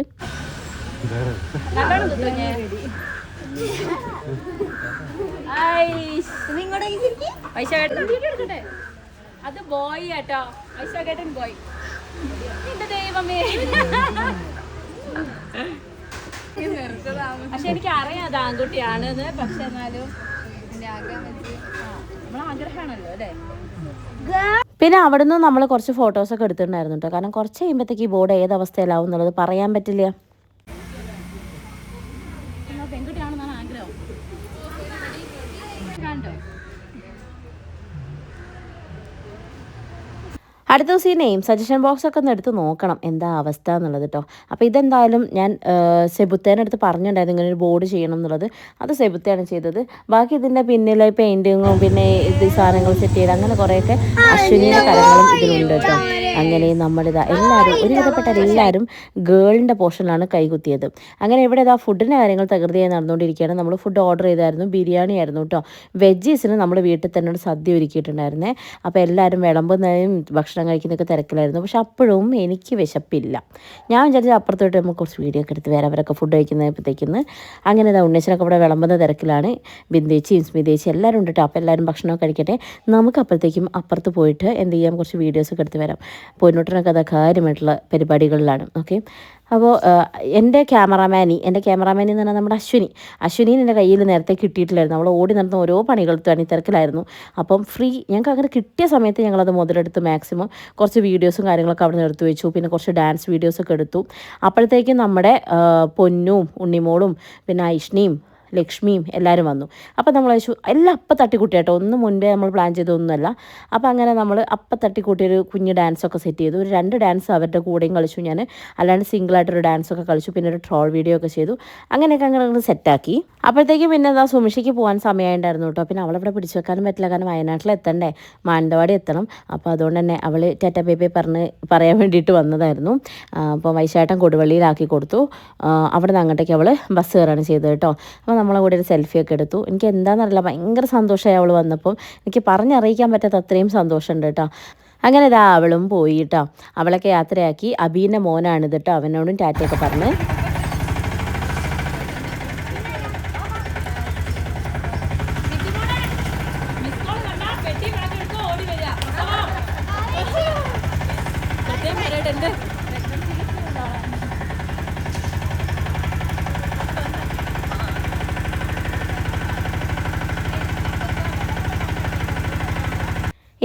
അത് ബോയ് കേട്ടോ, ഐശാകേട്ടൻ ബോയ്. എന്റെ ദൈവമേ, പക്ഷെ എനിക്ക് അറിയാം അത് ആൺകുട്ടിയാണെന്ന്. പക്ഷെ എന്നാലും നമ്മളെ ആഗ്രഹമാണല്ലോ അല്ലേ. പിന്നെ അവിടുന്ന് നമ്മൾ കുറച്ച് ഫോട്ടോസൊക്കെ എടുത്തിട്ടുണ്ടായിരുന്നു കേട്ടോ. കാരണം കുറച്ച് കഴിയുമ്പോഴത്തേക്ക് ഈ ബോർഡ് ഏത് അവസ്ഥയിലാവും എന്നുള്ളത് പറയാൻ പറ്റില്ല. പെൺകുട്ടിയാണെന്നാണ് ആഗ്രഹം. കണ്ടോ, അടുത്ത ദിവസം ഈ നെയിം സജഷൻ ബോക്സൊക്കെ ഒന്ന് എടുത്ത് നോക്കണം എന്താ അവസ്ഥ എന്നുള്ളത് കേട്ടോ. അപ്പോൾ ഇതെന്തായാലും ഞാൻ സെബുത്തേനെ അടുത്ത് പറഞ്ഞിട്ടുണ്ടായിരുന്നു ഇങ്ങനെ ഒരു ബോർഡ് ചെയ്യണം എന്നുള്ളത്. അത് സെബുത്തയാണ് ചെയ്തത്. ബാക്കി ഇതിൻ്റെ പിന്നിൽ പെയിൻറ്റിങ്ങും പിന്നെ ഇത് സാധനങ്ങൾ സെറ്റ് ചെയ്ത് അങ്ങനെ കുറേയൊക്കെ അശ്വിനിയുടെ കലങ്ങളും ഇതിലുണ്ട് കേട്ടോ. അങ്ങനെ നമ്മളിതാ എല്ലാവരും ഒരുവിധപ്പെട്ട എല്ലാവരും ഗേളിൻ്റെ പോർഷനിലാണ് കൈകുത്തിയത്. അങ്ങനെ ഇവിടെ ഇതാ ഫുഡിൻ്റെ കാര്യങ്ങൾ തകൃതിയായി നടന്നുകൊണ്ടിരിക്കുകയാണ്. നമ്മൾ ഫുഡ് ഓർഡർ ചെയ്തായിരുന്നു, ബിരിയാണി ആയിരുന്നു കേട്ടോ. വെജീസിന് നമ്മൾ വീട്ടിൽ തന്നെ ഒരു സദ്യ ഒരുക്കിയിട്ടുണ്ടായിരുന്നേ. അപ്പോൾ എല്ലാവരും വിളമ്പുന്നതും ഭക്ഷണം കഴിക്കുന്നതൊക്കെ തിരക്കിലായിരുന്നു. പക്ഷെ അപ്പോഴും എനിക്ക് വിശപ്പില്ല. ഞാൻ വിചാരിച്ചത് അപ്പുറത്തോട്ട് നമുക്ക് കുറച്ച് വീഡിയോ ഒക്കെ എടുത്ത് വരാം അവരൊക്കെ ഫുഡ് കഴിക്കുന്നപ്പോഴത്തേക്കുന്ന്. അങ്ങനെ ഇതാ ഉണ്ണേച്ചനൊക്കെ ഇവിടെ വിളമ്പുന്ന തിരക്കിലാണ്. ബിന്ദേച്ചിയും സ്മിതേച്ചിയും എല്ലാവരും ഉണ്ട് കേട്ടോ. അപ്പോൾ എല്ലാവരും ഭക്ഷണമൊക്കെ കഴിക്കട്ടെ. നമുക്ക് അപ്പോഴത്തേക്കും അപ്പുറത്ത് പോയിട്ട് എന്ത് ചെയ്യാം, കുറച്ച് വീഡിയോസൊക്കെ എടുത്ത് വരാം. പൊന്നൂട്ടനൊക്കെ അത് കാര്യമായിട്ടുള്ള പരിപാടികളിലാണ്. ഓക്കെ, അപ്പോൾ എൻ്റെ ക്യാമറാമാനി എന്ന് പറഞ്ഞാൽ നമ്മുടെ അശ്വിനീനെ എൻ്റെ കയ്യിൽ നേരത്തെ കിട്ടിയിട്ടില്ലായിരുന്നു. അവൾ ഓടി നടന്ന ഓരോ പണികൾ തിരക്കിലായിരുന്നു. അപ്പം ഞങ്ങൾക്ക് അങ്ങനെ കിട്ടിയ സമയത്ത് ഞങ്ങളത് മുതലെടുത്ത് മാക്സിമം കുറച്ച് വീഡിയോസും കാര്യങ്ങളൊക്കെ അവിടെ നിന്ന് എടുത്തു വെച്ചു. പിന്നെ കുറച്ച് ഡാൻസ് വീഡിയോസൊക്കെ എടുത്തു. അപ്പോഴത്തേക്കും നമ്മുടെ പൊന്നും ഉണ്ണിമോളും പിന്നെ ഐഷ്ണിയും ലക്ഷ്മിയും എല്ലാവരും വന്നു. അപ്പോൾ നമ്മൾ എല്ലാം അപ്പം തട്ടിക്കൂട്ടി കേട്ടോ. ഒന്നും മുൻപേ നമ്മൾ പ്ലാൻ ചെയ്തൊന്നുമല്ല. അപ്പോൾ അങ്ങനെ നമ്മൾ അപ്പം തട്ടിക്കൂട്ടിയൊരു കുഞ്ഞ് ഡാൻസൊക്കെ സെറ്റ് ചെയ്തു. ഒരു 2 ഡാൻസ് അവരുടെ കൂടെയും കളിച്ചു ഞാൻ. അല്ലാണ്ട് സിംഗിളായിട്ടൊരു ഡാൻസൊക്കെ കളിച്ചു. പിന്നെ ഒരു ട്രോൾ വീഡിയോ ഒക്കെ ചെയ്തു. അങ്ങനെയൊക്കെ അങ്ങനെ സെറ്റാക്കി. അപ്പോഴത്തേക്കും പിന്നെ എന്താ സുമിഷയ്ക്ക് പോകാൻ സമയമായിട്ടുണ്ടായിരുന്നു കേട്ടോ. പിന്നെ അവളവിടെ പിടിച്ചു വെക്കാനും പറ്റില്ല. കാരണം വയനാട്ടിൽ എത്തണ്ടേ, മാനന്തവാടി എത്തണം. അപ്പോൾ അതുകൊണ്ട് തന്നെ അവൾ ടാറ്റ ബേബി പറയാൻ വേണ്ടിയിട്ട് വന്നതായിരുന്നു. അപ്പോൾ വൈശാട്ടൻ കൊടുവള്ളിയിലാക്കി കൊടുത്തു. അവിടെ നിന്ന് അങ്ങോട്ടേക്ക് അവൾ ബസ് കയറാണ് ചെയ്തത് കേട്ടോ. അപ്പോൾ നമ്മളെ കൂടെ ഒരു സെൽഫിയൊക്കെ എടുത്തു. എനിക്ക് എന്താണെന്നറിയില്ല, ഭയങ്കര സന്തോഷമായി അവൾ വന്നപ്പോൾ. എനിക്ക് പറഞ്ഞറിയിക്കാൻ പറ്റാത്ത അത്രയും സന്തോഷമുണ്ട് കേട്ടോ. അങ്ങനെ ഇതാ അവളും പോയി കേട്ടോ. അവളൊക്കെ യാത്രയാക്കി. അബീൻ്റെ മോനാണിത് കേട്ടോ. അവനോടും ടാറ്റയൊക്കെ പറഞ്ഞ്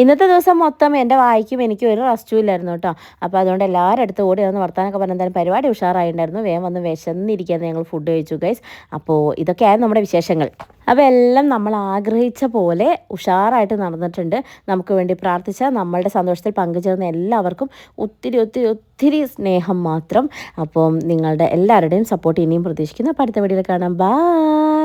ഇന്നത്തെ ദിവസം മൊത്തം എൻ്റെ വായിക്കും എനിക്കും ഒരു റെസ്റ്റും ഇല്ലായിരുന്നു കേട്ടോ. അപ്പോൾ അതുകൊണ്ട് എല്ലാവരും അടുത്ത് ഓടി വന്ന് വർത്താനൊക്കെ പറഞ്ഞാൽ എന്തായാലും പരിപാടി ഉഷാറായിട്ടുണ്ടായിരുന്നു. വേഗം വന്ന് വിശന്നിരിക്കാന്ന് ഞങ്ങൾ ഫുഡ് കഴിച്ചു ഗൈസ്. അപ്പോൾ ഇതൊക്കെയായിരുന്നു നമ്മുടെ വിശേഷങ്ങൾ. അപ്പോൾ എല്ലാം നമ്മൾ ആഗ്രഹിച്ച പോലെ ഉഷാറായിട്ട് നടന്നിട്ടുണ്ട്. നമുക്ക് വേണ്ടി പ്രാർത്ഥിച്ച നമ്മളുടെ സന്തോഷത്തിൽ പങ്കുചേർന്ന എല്ലാവർക്കും ഒത്തിരി ഒത്തിരി ഒത്തിരി സ്നേഹം മാത്രം. അപ്പം നിങ്ങളുടെ എല്ലാവരുടെയും സപ്പോർട്ട് ഇനിയും പ്രതീക്ഷിക്കുന്നു. അപ്പോൾ അടുത്ത വീഡിയോയിൽ കാണാം. ബൈ.